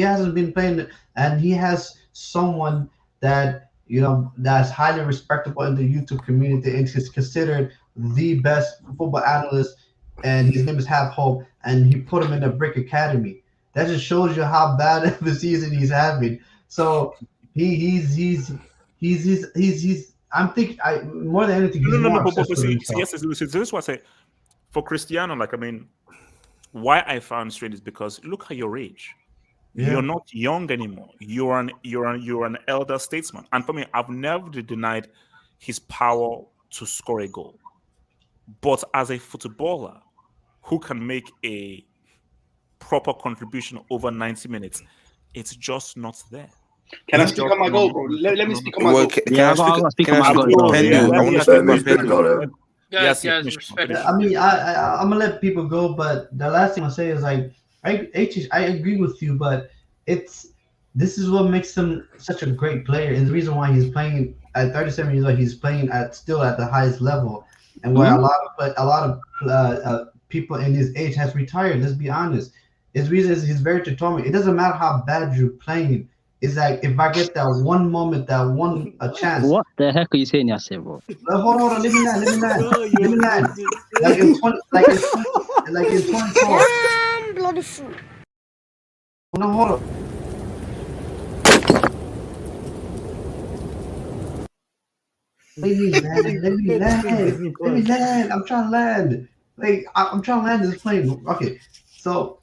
hasn't been playing, and he has someone that, you know, that's highly respectable in the YouTube community and is considered the best football analyst, and his name is Half Hope, and he put him in the Brick Academy. That just shows you how bad of a season he's having. So he's I'm thinking more than anything. Yes, this is what I say. For Cristiano, like, I mean, why I found strange is because look at your age. Yeah. You're not young anymore. You're an elder statesman. And for me, I've never denied his power to score a goal. But as a footballer who can make a proper contribution over 90 minutes, it's just not there. Can I speak on my goal, bro? Let me speak on my goal. Can I speak on my goal? I want to speak on Pedro. Guys, respect. I mean, I'm gonna let people go, but the last thing I'll say is like, I agree with you, but this is what makes him such a great player, and the reason why he's playing at 37 years old, he's playing still at the highest level, and where a lot of people in his age has retired. Let's be honest. His reason is he's very determined. It doesn't matter how bad you're playing. It's like, if I get that one moment, a chance. What the heck are you saying, Yasser, bro? Hold on, let me land. Like in 24. Bloody fool. Hold on. Let me land. I'm trying to land. Like, I'm trying to land this plane. Okay, so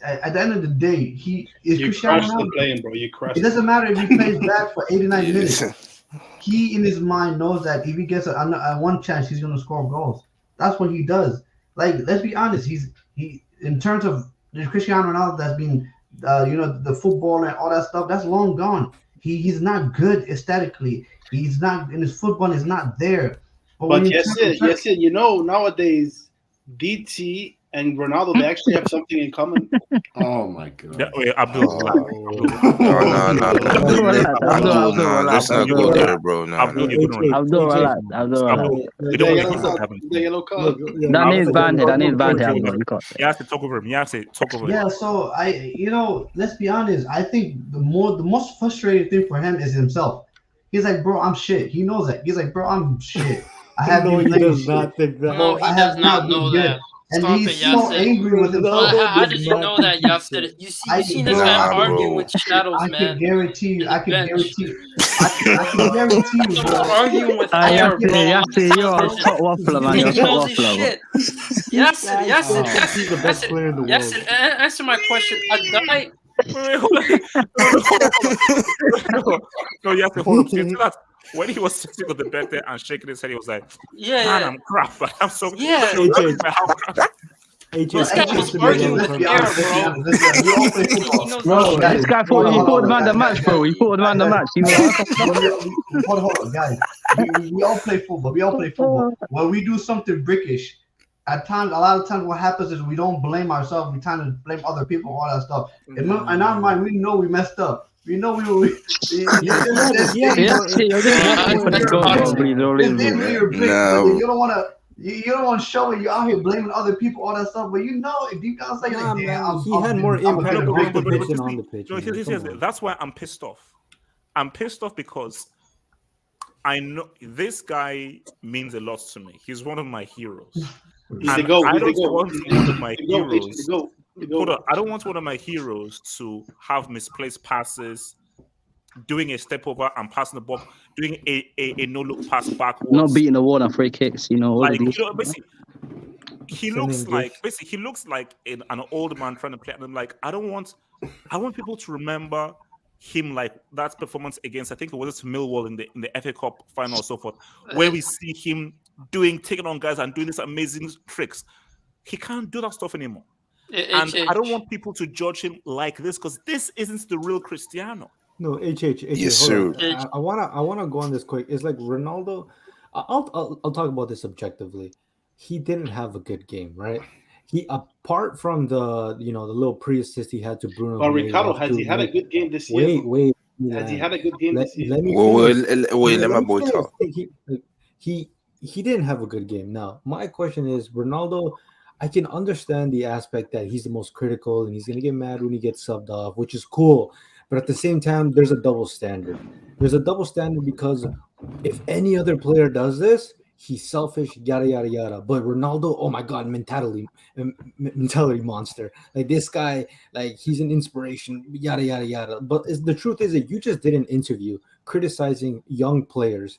at the end of the day, he is You Cristiano crushed the Ronaldo. plane, bro. You crushed It doesn't matter if he plays bad for 89 Yes. minutes. He, in his mind, knows that if he gets a one chance, he's gonna score goals. That's what he does. Like, let's be honest. He in terms of the Cristiano Ronaldo that's been, the football and all that stuff. That's long gone. He's not good aesthetically. He's not in his football. Is not there. But yes, you know, nowadays DT and Ronaldo, they actually have something in common. Oh my god. Yeah, wait, Abdul. No, let's not go there, bro. No, Abdul, you're gonna Abdul, relax. Abdul, relax. we don't want The yellow card. That needs banter. That needs banter. Abdul. You can't say. You have to talk over him. You have to talk over him. Yeah, so let's be honest. I think the most frustrating thing for him is himself. He's like, bro, I'm shit. He knows that. He's like, bro, I'm shit. I have No, been he playing does shit. not think that. No, he I does have not been know good. that. And Stop he's it, so Yasser. angry with himself. How did you know that, Yasser? You seen this bro, man bro. arguing with shadows, I man. can guarantee you. I can Bench. guarantee you. I can guarantee you, He's bro. arguing with air, bro. Yasser, you're a top waffler, man. You're a He top knows his waffler. shit. Yasser, He's the best player in the world. Yasser, answer my question. A guy. Wait, hold on. No, you have to hold up. See, that's when he was sitting on the bed there and shaking his head, he was like, Yeah, man, yeah. I'm crap, but I'm so Yeah. This guy was arguing with air, bro. We all play football. He knows Bro, his shit. guys, This guy thought he thought the man the match, bro. He thought the man the match. You know. Hold on, guys. We all play football. When we do something brickish, a lot of times, what happens is we don't blame ourselves. We tend to blame other people, all that stuff. In our mind, we know we messed up. We know we were. You don't want to. You don't want to show it. You're out here blaming other people, all that stuff. But you know, if you guys say, Nah, like, man, he had more impact on the pitch than on the pitch. No, man. that's why I'm pissed off. I'm pissed off because I know this guy means a lot to me. He's one of my heroes. I don't want one of my heroes. Hold on, I don't want one of my heroes to have misplaced passes, doing a step over and passing the ball, doing a no look pass backwards, Not beating the wall on free kicks, you know. like, basically, he looks like an old man trying to play. And I'm like, I want people to remember him like that performance against, I think it was Millwall in the FA Cup final or so forth, where we see him taking on guys and doing these amazing tricks. He can't do that stuff anymore. And I don't want people to judge him like this because this isn't the real Cristiano. No, Yes, sir. I wanna go on this quick. It's like Ronaldo. I'll talk about this objectively. He didn't have a good game, right? He, apart from the little pre-assist he had to Bruno. But Ricardo, has he had a good game this year? Wait. Has he had a good game this year? Let my boy talk. He didn't have a good game. Now, my question is, Ronaldo, I can understand the aspect that he's the most critical and he's going to get mad when he gets subbed off, which is cool. But at the same time, there's a double standard. There's a double standard because if any other player does this, he's selfish, yada, yada, yada. But Ronaldo, oh my God, mentality monster. Like this guy, like he's an inspiration, yada, yada, yada. But the truth is that you just did an interview criticizing young players,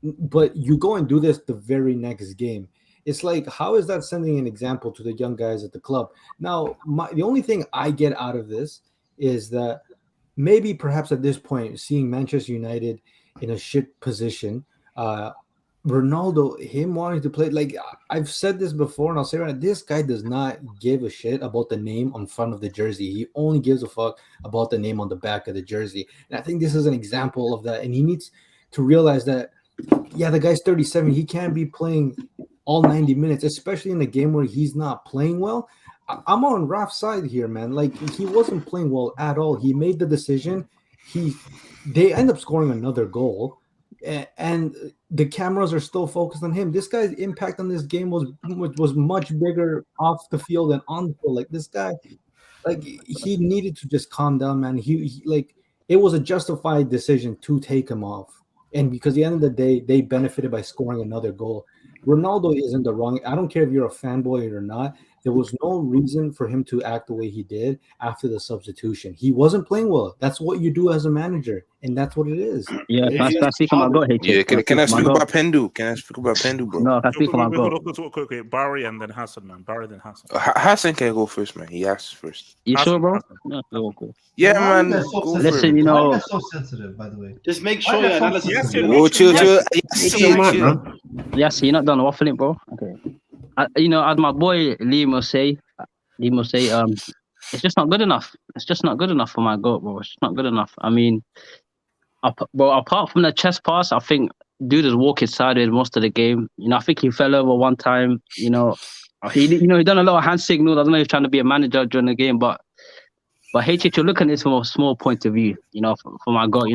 but you go and do this the very next game. It's like, how is that sending an example to the young guys at the club? Now, the only thing I get out of this is that maybe perhaps at this point, seeing Manchester United in a shit position, Ronaldo, him wanting to play, like I've said this before and I'll say right now, this guy does not give a shit about the name on front of the jersey. He only gives a fuck about the name on the back of the jersey. And I think this is an example of that. And he needs to realize that, yeah, the guy's 37. He can't be playing all 90 minutes, especially in a game where he's not playing well. I'm on Raf's side here, man. Like, he wasn't playing well at all. He made the decision. They end up scoring another goal, and the cameras are still focused on him. This guy's impact on this game was much bigger off the field than on the field. Like, this guy, like, he needed to just calm down, man. He like, it was a justified decision to take him off, and because at the end of the day, they benefited by scoring another goal. Ronaldo isn't the wrong. I don't care if you're a fanboy or not. there was no reason for him to act the way he did after the substitution. He wasn't playing well. That's what you do as a manager, and that's what it is. Yeah, can I speak on my goat, HH? Yeah, can I speak about Pendu? Can I speak about Pendu, bro? No, can I speak on my goat? Okay, Barry and then Hassan, man. Barry then Hassan. Hassan can go first, man. He asked first. You Hassan, sure, bro? Hassan. No, cool. Yeah, Why man. you guys so Go sensitive? Listen, you Why know- you guys so sensitive, by the way? Just make Why sure you your guys so analysis is sensitive? Whoa, chill. It's your man, man. Yeah, so you're not done waffling, bro. Okay. As my boy Liam will say, it's just not good enough. It's just not good enough for my goat, bro. It's just not good enough. I mean, bro, apart from the chest pass, I think dude is walking sideways most of the game. I think he fell over one time. He done a lot of hand signals. I don't know if he's trying to be a manager during the game, but HH, you're looking at this from a small point of view. For my goat,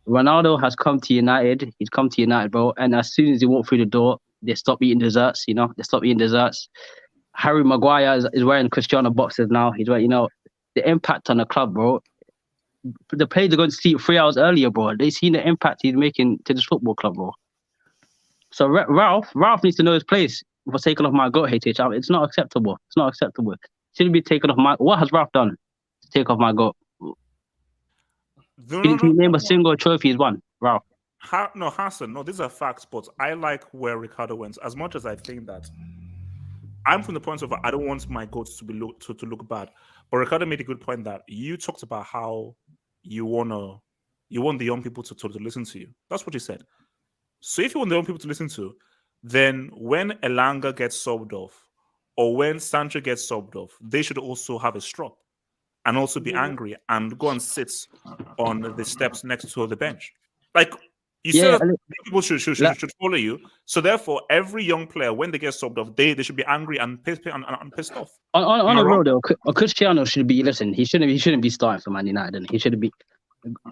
Ronaldo has come to United. He's come to United, bro. And as soon as he walked through the door, they stop eating desserts. They stop eating desserts. Harry Maguire is wearing Cristiano boxes now. He's wearing, the impact on the club, bro. The players are going to see it 3 hours earlier, bro. They've seen the impact he's making to this football club, bro. So Ralf needs to know his place for taking off my goat, HH. It's not acceptable. It's not acceptable. Shouldn't be taken off my. What has Ralf done to take off my goat? Can you name a single trophy he's won, Ralf? No, Hassan. No, these are facts, but I like where Ricardo went. As much as I think that I'm from the point of I don't want my goats to look bad, but Ricardo made a good point that you talked about how you want the young people to listen to you. That's what you said. So if you want the young people to listen to, then when Elanga gets subbed off or when Sancho gets subbed off, they should also have a strop and also be angry and go and sit on the steps next to the bench. Like you said, that people should follow you. So therefore, every young player, when they get subbed off, they should be angry and pissed off. On a road, though, Cristiano should be. Listen, he shouldn't be starting for Man United. He should be.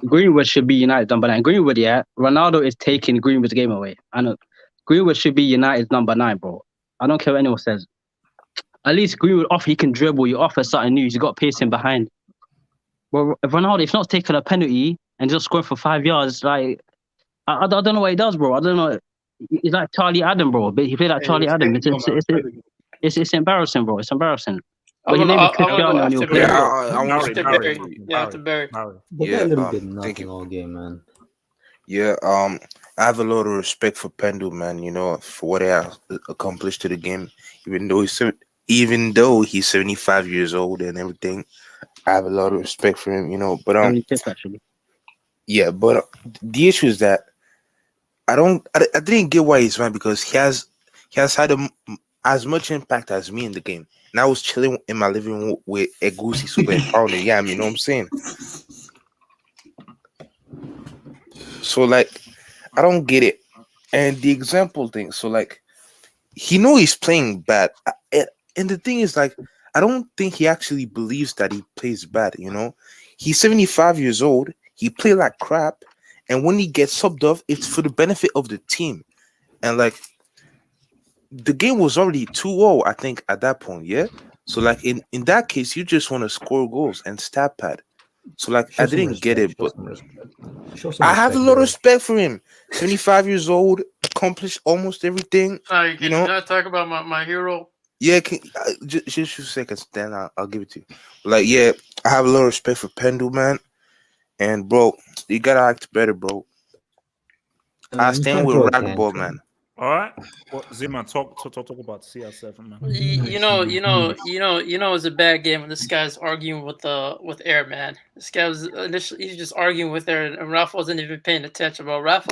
Greenwood should be United number 9. Greenwood, yeah. Ronaldo is taking Greenwood's game away. I know. Greenwood should be United's number 9, bro. I don't care what anyone says. At least Greenwood he can dribble. You offer something new. You got pace in behind. Well, if Ronaldo, if not taking a penalty and just scoring for 5 yards, like. I don't know what he does, bro. I don't know. He's like Charlie Adam, bro. But he played like Charlie Adam. It's embarrassing, bro. It's embarrassing. But he named Cristiano and he'll play. I want to Barry. That little bit nothing all game, man. Yeah, I have a lot of respect for Pendu, man. For what he has accomplished to the game, even though he's 75 years old and everything. I have a lot of respect for him, But actually. Yeah, but the issue is that I didn't get why he's mad because he has had as much impact as me in the game. And I was chilling in my living room with Egusi Super and Paulo. Yeah, you know what I'm saying? So I don't get it. And the example thing, so he know he's playing bad. And the thing is I don't think he actually believes that he plays bad, He's 75 years old. He played like crap, and when he gets subbed off, it's for the benefit of the team. And the game was already 2-0, I think, at that point, yeah? So in that case, you just want to score goals and stat pad. So I didn't get it, but I have a lot of respect for him. 75 years old, accomplished almost everything. Can I talk about my hero? Yeah, just a few seconds, then I'll give it to you. Yeah, I have a lot of respect for Pendu, man. And bro, you gotta act better, bro. I stand with Ragnick, man. All right. Well, Zima, talk about CR7, man. It was a bad game when this guy's arguing with Air, man. This guy was initially he's just arguing with Air, and Ralf wasn't even paying attention, bro. Ralf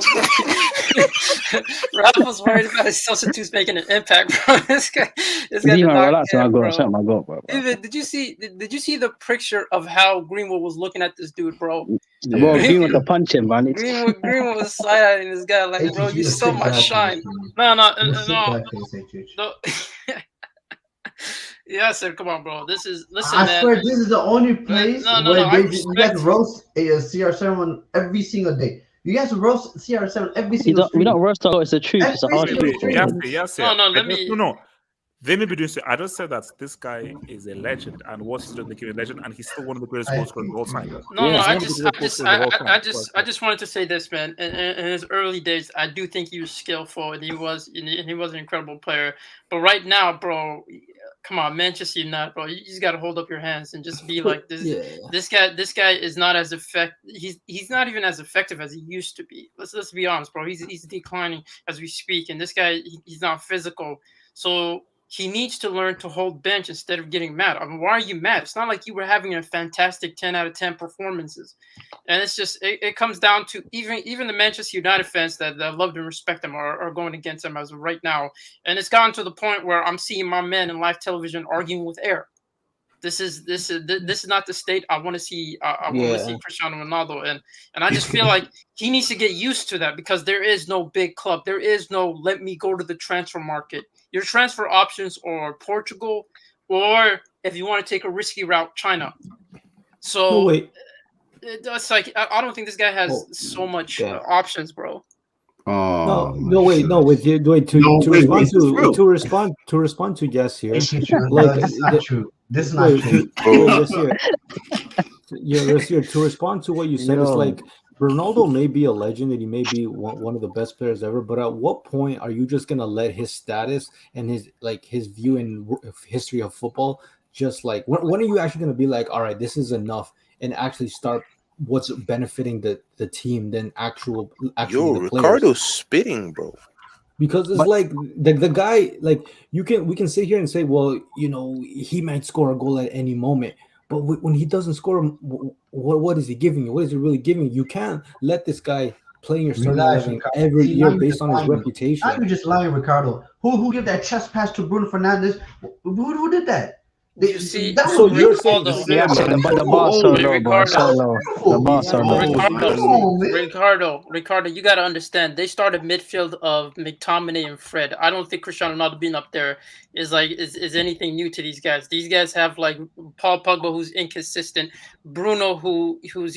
was worried about his substitutes making an impact, bro. This guy relax and my goal, bro. Even, did you see the picture of how Greenwood was looking at this dude, bro? Bro, Greenwood to punch him, man. Greenwood was side-eyeing this guy like, bro, you so much shine. No. Yeah, I said, come on, bro. Listen, I swear, this is the only place where you guys roast CR7 every single day. You guys roast CR7 every single day. We don't roast it. It's the truth. It's a hard truth. Yes. No. They may be doing so. I just said that this guy is a legend, and what he's doing make him a legend, and he's still one of the greatest goal scorers of all time. I just wanted to say this, man. In his early days, I do think he was skillful, and he was an incredible player. But right now, bro, come on, Manchester United, bro. You just got to hold up your hands and just be like this. Yeah. This guy is not as effective. He's not even as effective as he used to be. Let's be honest, bro. He's declining as we speak, and this guy he's not physical. So he needs to learn to hold bench instead of getting mad. I mean, why are you mad? It's not like you were having a fantastic 10 out of 10 performances. And it's just, it comes down to even the Manchester United fans that love and respect him are going against him as of right now. And it's gotten to the point where I'm seeing my men in live television arguing with air. This is not the state I want to see. I want to see Cristiano Ronaldo, and I just feel like he needs to get used to that because there is no big club. There is no let me go to the transfer market. Your transfer options are Portugal, or if you want to take a risky route, China. So No, wait. It's like I don't think this guy has so much options, bro. Oh, wait. To respond to Yes here. Like, this is not true. This is not true. Yes, to respond to what you said, it's like Ronaldo may be a legend and he may be one of the best players ever, but at what point are you just gonna let his status and his view in history of football just like when are you actually gonna be like, all right, this is enough, and actually start what's benefiting the team than actually the Ricardo's spitting, bro. Because it's like the guy, like we can sit here and say, well, he might score a goal at any moment, but when he doesn't score, what is he giving you? What is he really giving you? You can't let this guy play in your starting 11 every year based on his reputation. I'm just lying, Ricardo. Who gave that chest pass to Bruno Fernandes? Who did that? You see, so you're saying the bar so low, bro. So low. The bar so low. Ricardo, you got to understand. They started midfield of McTominay and Fred. I don't think Cristiano Ronaldo being up there is anything new to these guys. These guys have like Paul Pogba, who's inconsistent. Bruno, who's he's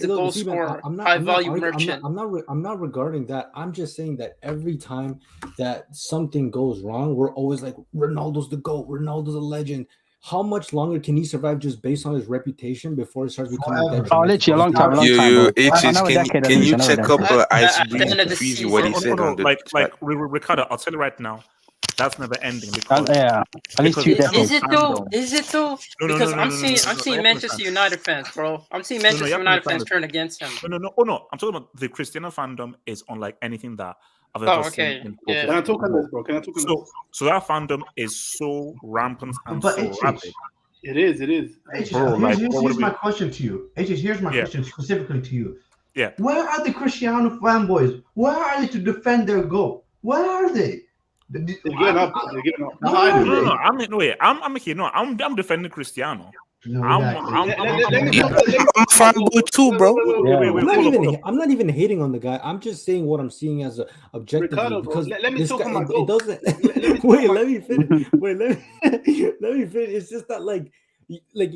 a goal scorer, high value merchant. I'm not regarding that. I'm just saying that every time that something goes wrong, we're always like, Ronaldo's the GOAT. Ronaldo's a legend. How much longer can he survive just based on his reputation before it starts becoming detrimental? Oh, literally a long time. Can you check up Ice Breezy what he said on the like Ricardo? I'll tell you right now, that's never ending. At least 2 decades. Is it though? Because I'm seeing Manchester United fans, bro. I'm seeing Manchester United fans turn against him. No. I'm talking about the Cristiano fandom is unlike anything that I've ever seen. Can I talk on this, bro? So that fandom is so rampant and but so rapid. It is. Here's my question to you. Here's my question specifically to you. Yeah. Where are the Cristiano fanboys? Where are they to defend their goal? Where are they? They're getting up. I'm here. No, I'm defending Cristiano. No, I'm a fanboy too, bro. I'm not even hating on the guy. I'm just saying what I'm seeing as objectively. Ricardo, because let me talk guy, about it doesn't. Wait, let me finish. Let me finish. It's just that like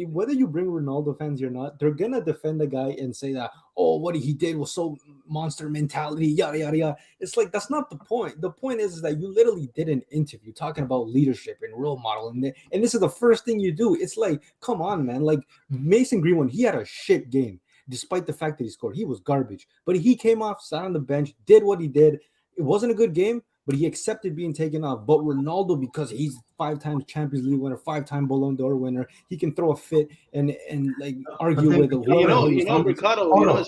whether you bring Ronaldo fans or not, they're gonna defend the guy and say that, oh, what he did was so monster mentality, yada yada yada. It's like that's not the point. The point is that you literally did an interview talking about leadership and role model, and this is the first thing you do. It's like, come on, man. Like Mason Greenwood, he had a shit game, despite the fact that he scored. He was garbage, but he came off, sat on the bench, did what he did. It wasn't a good game, but he accepted being taken off. But Ronaldo, because he's 5 times Champions League winner, 5-time Ballon d'Or winner, he can throw a fit and like argue with the Ricardo. It's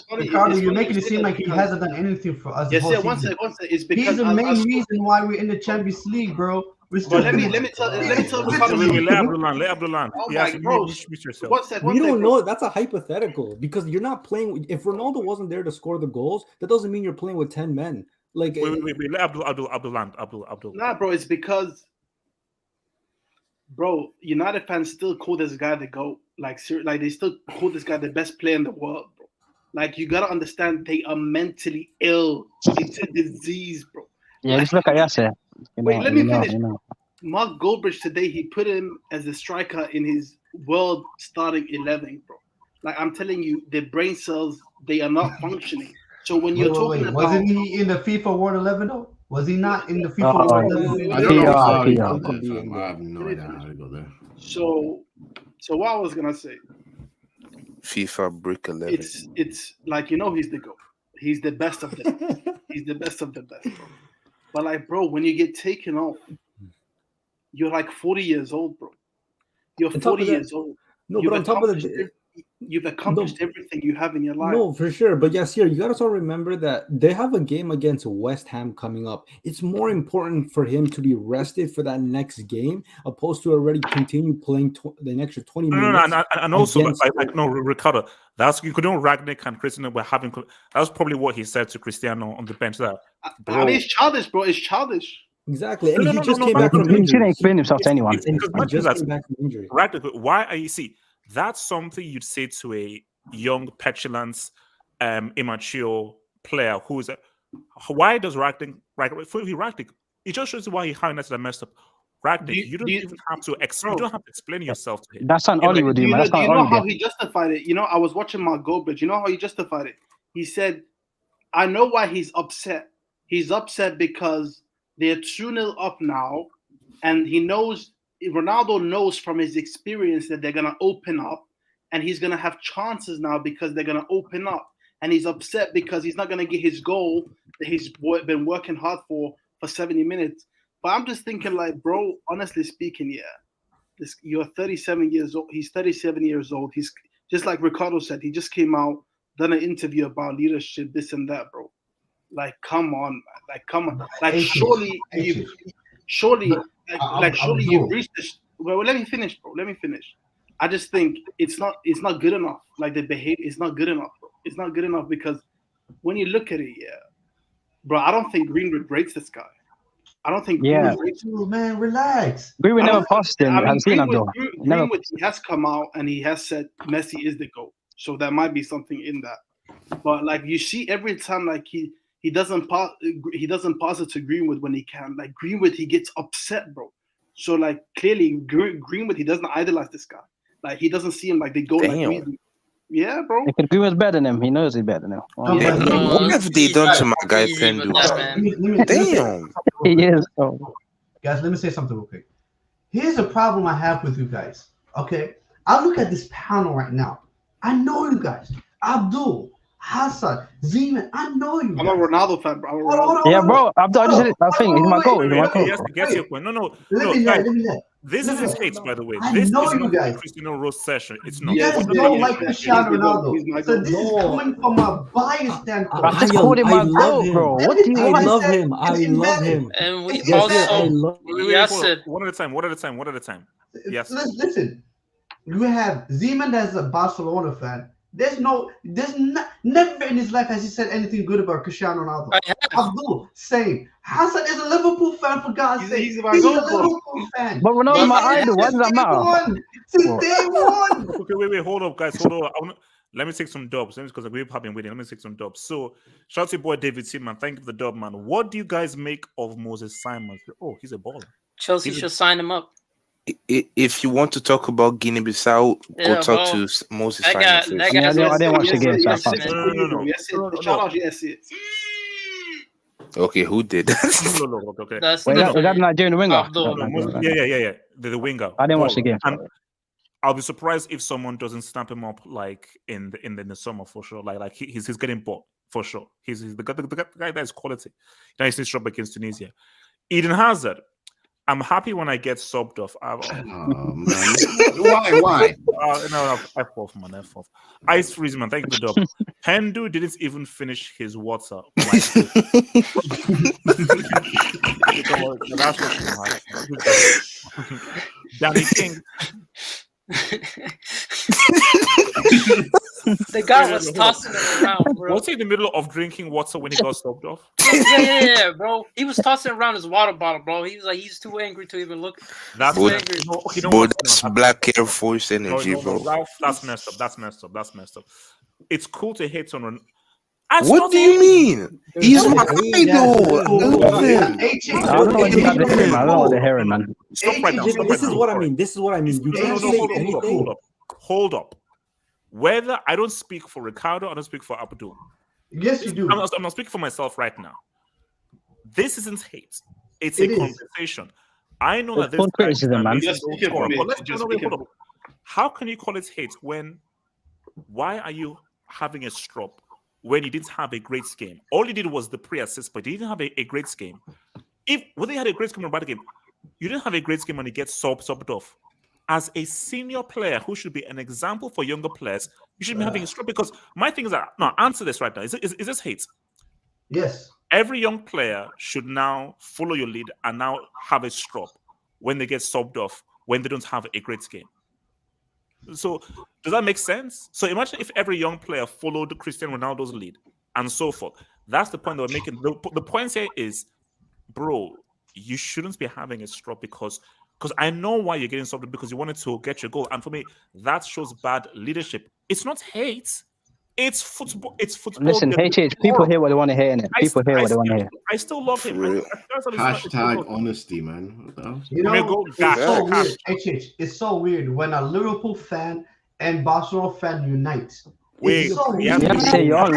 funny. Ricardo, you're making it seem like he hasn't done anything for us. Yes, one second. It's because he's the main reason why we're in the Champions League, bro. Let me tell Ricardo. Let Abdullah. Oh my bro. We don't know. That's a hypothetical because you're not playing. If Ronaldo wasn't there to score the goals, that doesn't mean you're playing with 10 men. Like, wait, let Abdul. Nah, bro, it's because, bro, United fans still call this guy the GOAT. Like they still call this guy the best player in the world, bro. Like, you gotta understand, they are mentally ill. It's a disease, bro. Yeah, just look at Yasser. Wait, let me finish. Mark Goldbridge today, he put him as a striker in his world starting 11, bro. Like, I'm telling you, the brain cells, they are not functioning. So when you're talking about, wasn't he in the FIFA World 11 though? Was he not in the FIFA World 11? I don't know. I have no idea how to go there. So what I was gonna say, FIFA Brick 11. It's like, he's the GOAT. He's the best of them. He's the best of the best, bro. But like, bro, when you get taken off, you're like 40 years old, bro. You're On top 40 of that- years old. No, You've but on top of accomplished you've accomplished everything you have in your life. No, for sure. But yes, here you gotta also remember that they have a game against West Ham coming up. It's more important for him to be rested for that next game, opposed to already continue playing the extra 20 minutes. And also, against- no, Ricardo, that's you could know Ragnick and Cristiano were having. That was probably what he said to Cristiano on the bench. That I mean, it's childish, bro. It's childish. Exactly, and No, he no, just no, came no, back no, from He injury. shouldn't explain himself to anyone. And because he just that's- came back from injury. Ragnick, why are you see? That's something you'd say to a young, petulant, immature player who is. Why does Ragnick? It just shows you why how United are messed up. Ragnick, you don't even have to. You don't have to explain yourself to him. That's not Oli would do, man. That's Do not you know Oli how did. he justified it? You know, I was watching Mark Goldbridge. You know how he justified it? He said, I know why he's upset. He's upset because they're 2-0 up now, and he knows, Ronaldo knows from his experience that they're going to open up, and he's going to have chances now because they're going to open up. And he's upset because he's not going to get his goal that he's been working hard for 70 minutes. But I'm just thinking, like, bro, honestly speaking, you're 37 years old. He's 37 years old. He's just like Ricardo said, he just came out, done an interview about leadership, this and that, bro. Like, come on, man. Like, come on. Like, surely you've reached this. Well, let me finish, bro. Let me finish. I just think it's not good enough. Like, the behavior is not good enough, bro. It's not good enough because when you look at it, bro, I don't think Greenwood rates this guy. I don't think Greenwood rates him. Man, relax. Greenwood never passed him. I've seen him though. Greenwood, he has come out and he has said Messi is the GOAT. So there might be something in that. But like you see every time, like he doesn't pass it to Greenwood when he can. Like Greenwood, he gets upset, bro. So like clearly Greenwood, he doesn't idolize this guy. Like he doesn't see him like they go like we. Yeah, bro. If Greenwood's better than him, he knows he's better than him. What have they done to my guy Pendu? Damn. He is. Guys, let me say something real quick. Here's a problem I have with you guys. Okay, I look at this panel right now. I know you guys. Abdul, Hassan, Zeman, I know you guys. I'm a Ronaldo fan, bro. Yeah, bro. I think he's my goal. He's my goal. Get your point. No. This is his hate, by the way. This is not a Cristiano roast session. It's not. You guys don't like Cristiano Ronaldo. So this is coming from a biased standpoint. I just called him my goal, bro. What do you want? I love him. And we said one at a time. Yes. Listen, you have Zeman as a Barcelona fan. There's never in his life has he said anything good about Cristiano Ronaldo. Abdul, same. Hassan is a Liverpool fan, for God's sake. He's a Liverpool fan. But Ronaldo's my idol. Why does that matter? Since day one. Okay, wait, hold up, guys. Hold on. Let me take some dubs. Because we've been waiting. Let me take some dubs. So, shout out to your boy David Seaman. Thank you for the dub, man. What do you guys make of Moses Simon? Oh, he's a baller. Chelsea should sign him up. If you want to talk about Guinea-Bissau, go talk to Moses Simon first. I didn't watch the game. Shout out, yes. Okay, who did that? Okay. Is that Nigerian winger? Yeah. The winger. I didn't watch the game. And I'll be surprised if someone doesn't snap him up like in the summer for sure. Like he's getting bought for sure. He's the guy that is quality. Now he's strong against Tunisia. Eden Hazard. I'm happy when I get subbed off. Man. Why? No, F off, man. F off. Ice Freeze, man. Thank you for the dub. Pendu didn't even finish his water. Danny King. The guy was tossing it around, bro. Was he in the middle of drinking water when he got stopped off? Yeah, bro. He was tossing around his water bottle, bro. He was like, he's too angry to even look. That's Black Air Force energy, bro. Ralph, that's messed up. It's cool to hate on. What do you mean? He's my idol. I don't know what you have to hear, man. I don't know what they're hearing, man. Stop right now. This is what I mean. You can't say anything. Hold up. Whether I don't speak for Ricardo, I don't speak for Abdul. Yes, you do. I'm not speaking for myself right now. This isn't hate. It's a conversation. I know that this criticism, man. How can you call it hate why are you having a strop when you didn't have a great game? All you did was the pre-assist, but you didn't have a great game. When they had a great game or bad game, you didn't have a great game and you get subbed off. As a senior player who should be an example for younger players, you should be having a stroke. Because my thing is that, no, answer this right now. Is this hate? Yes. Every young player should now follow your lead and now have a strop when they get subbed off, when they don't have a great game. So does that make sense? So imagine if every young player followed Cristiano Ronaldo's lead and so forth. That's the point that we're making. The point here is, bro, you shouldn't be having a strop because I know why you're getting subbed, because you wanted to get your goal. And for me, that shows bad leadership. It's not hate. It's football. It's football. Listen, HH, people hear what they want to hear, innit? People hear what they want to hear. I still love him. Hashtag honesty, man. You know, it's so weird. HH, it's so weird when a Liverpool fan and Barcelona fan unite. Wait, so you have You have to say you're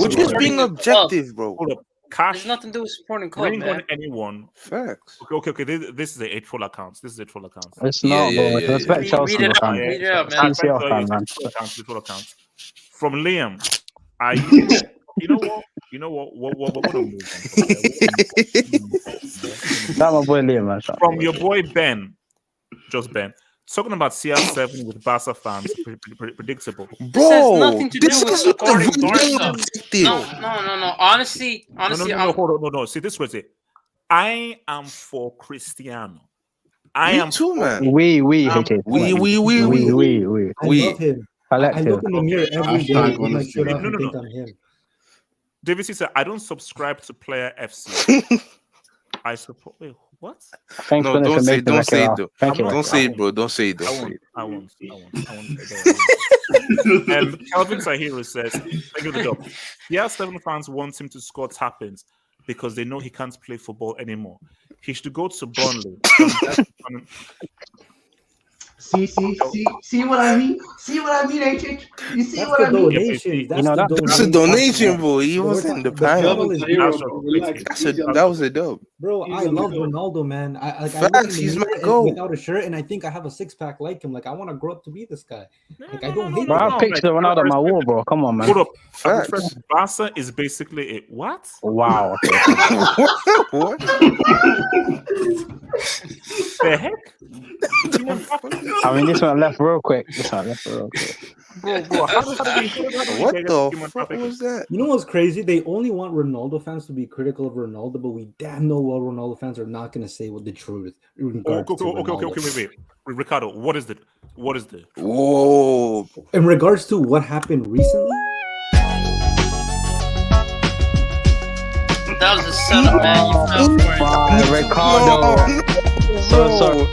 We're just being objective, bro. Hold up. Cash. There's nothing to do with supporting club, Bring man. on anyone. Facts. Okay. This is the 8 full accounts. This is 8 full accounts. It's not, bro. Respect Chelsea, Read it out, fam. read it out, man. Chelsea fan, man. Full accounts. From Liam, you know what? We're gonna move on. That's my boy Liam, man. From your boy Ben, just Ben, talking about CR7 with Barca fans, predictable. This has nothing to do this with is not supporting the Barca. objective. No. Honestly, No, hold on. No. See, this was it. I am for Cristiano. Me too, man. We. I love him. I look in the mirror every day Hashtag and I honesty. should No. think I'm him. David C said, I don't subscribe to Player FC. I support. Wait, what? Thanks No, for don't say making it though. Thank you. Don't say it, bro. Don't say it. I won't. Calvin Sahiro says, thank you for the job. Yeah, 7 fans want him to score tap-ins because they know he can't play football anymore. He should go to Burnley. See what I mean? See what I mean, HH? You see That's what the I mean? donation. That's know, the That's a donation, bro. He was in the panel. That That was a dub. Bro, I love Ronaldo, man. I look Facts, in the he's my mirror goal. without a shirt, and I think I have a 6-pack like him. Like, I want to grow up to be this guy. Like, I don't hate Bro, I him. have pictures of Ronaldo on my wall, bro. Come on, man. Hold up. Facts. First, Barca is basically a what? Wow. What? The heck? I mean, this one left real quick. Bro, how do we What get the human fuck trafficking? was that? You know what's crazy? They only want Ronaldo fans to be critical of Ronaldo, but we damn know well Ronaldo fans are not going to say what the truth in regards to Ronaldo. Wait. Ricardo, what is the? Whoa. In regards to what happened recently, That was a setup, man. You fell for it. Ricardo. So sorry.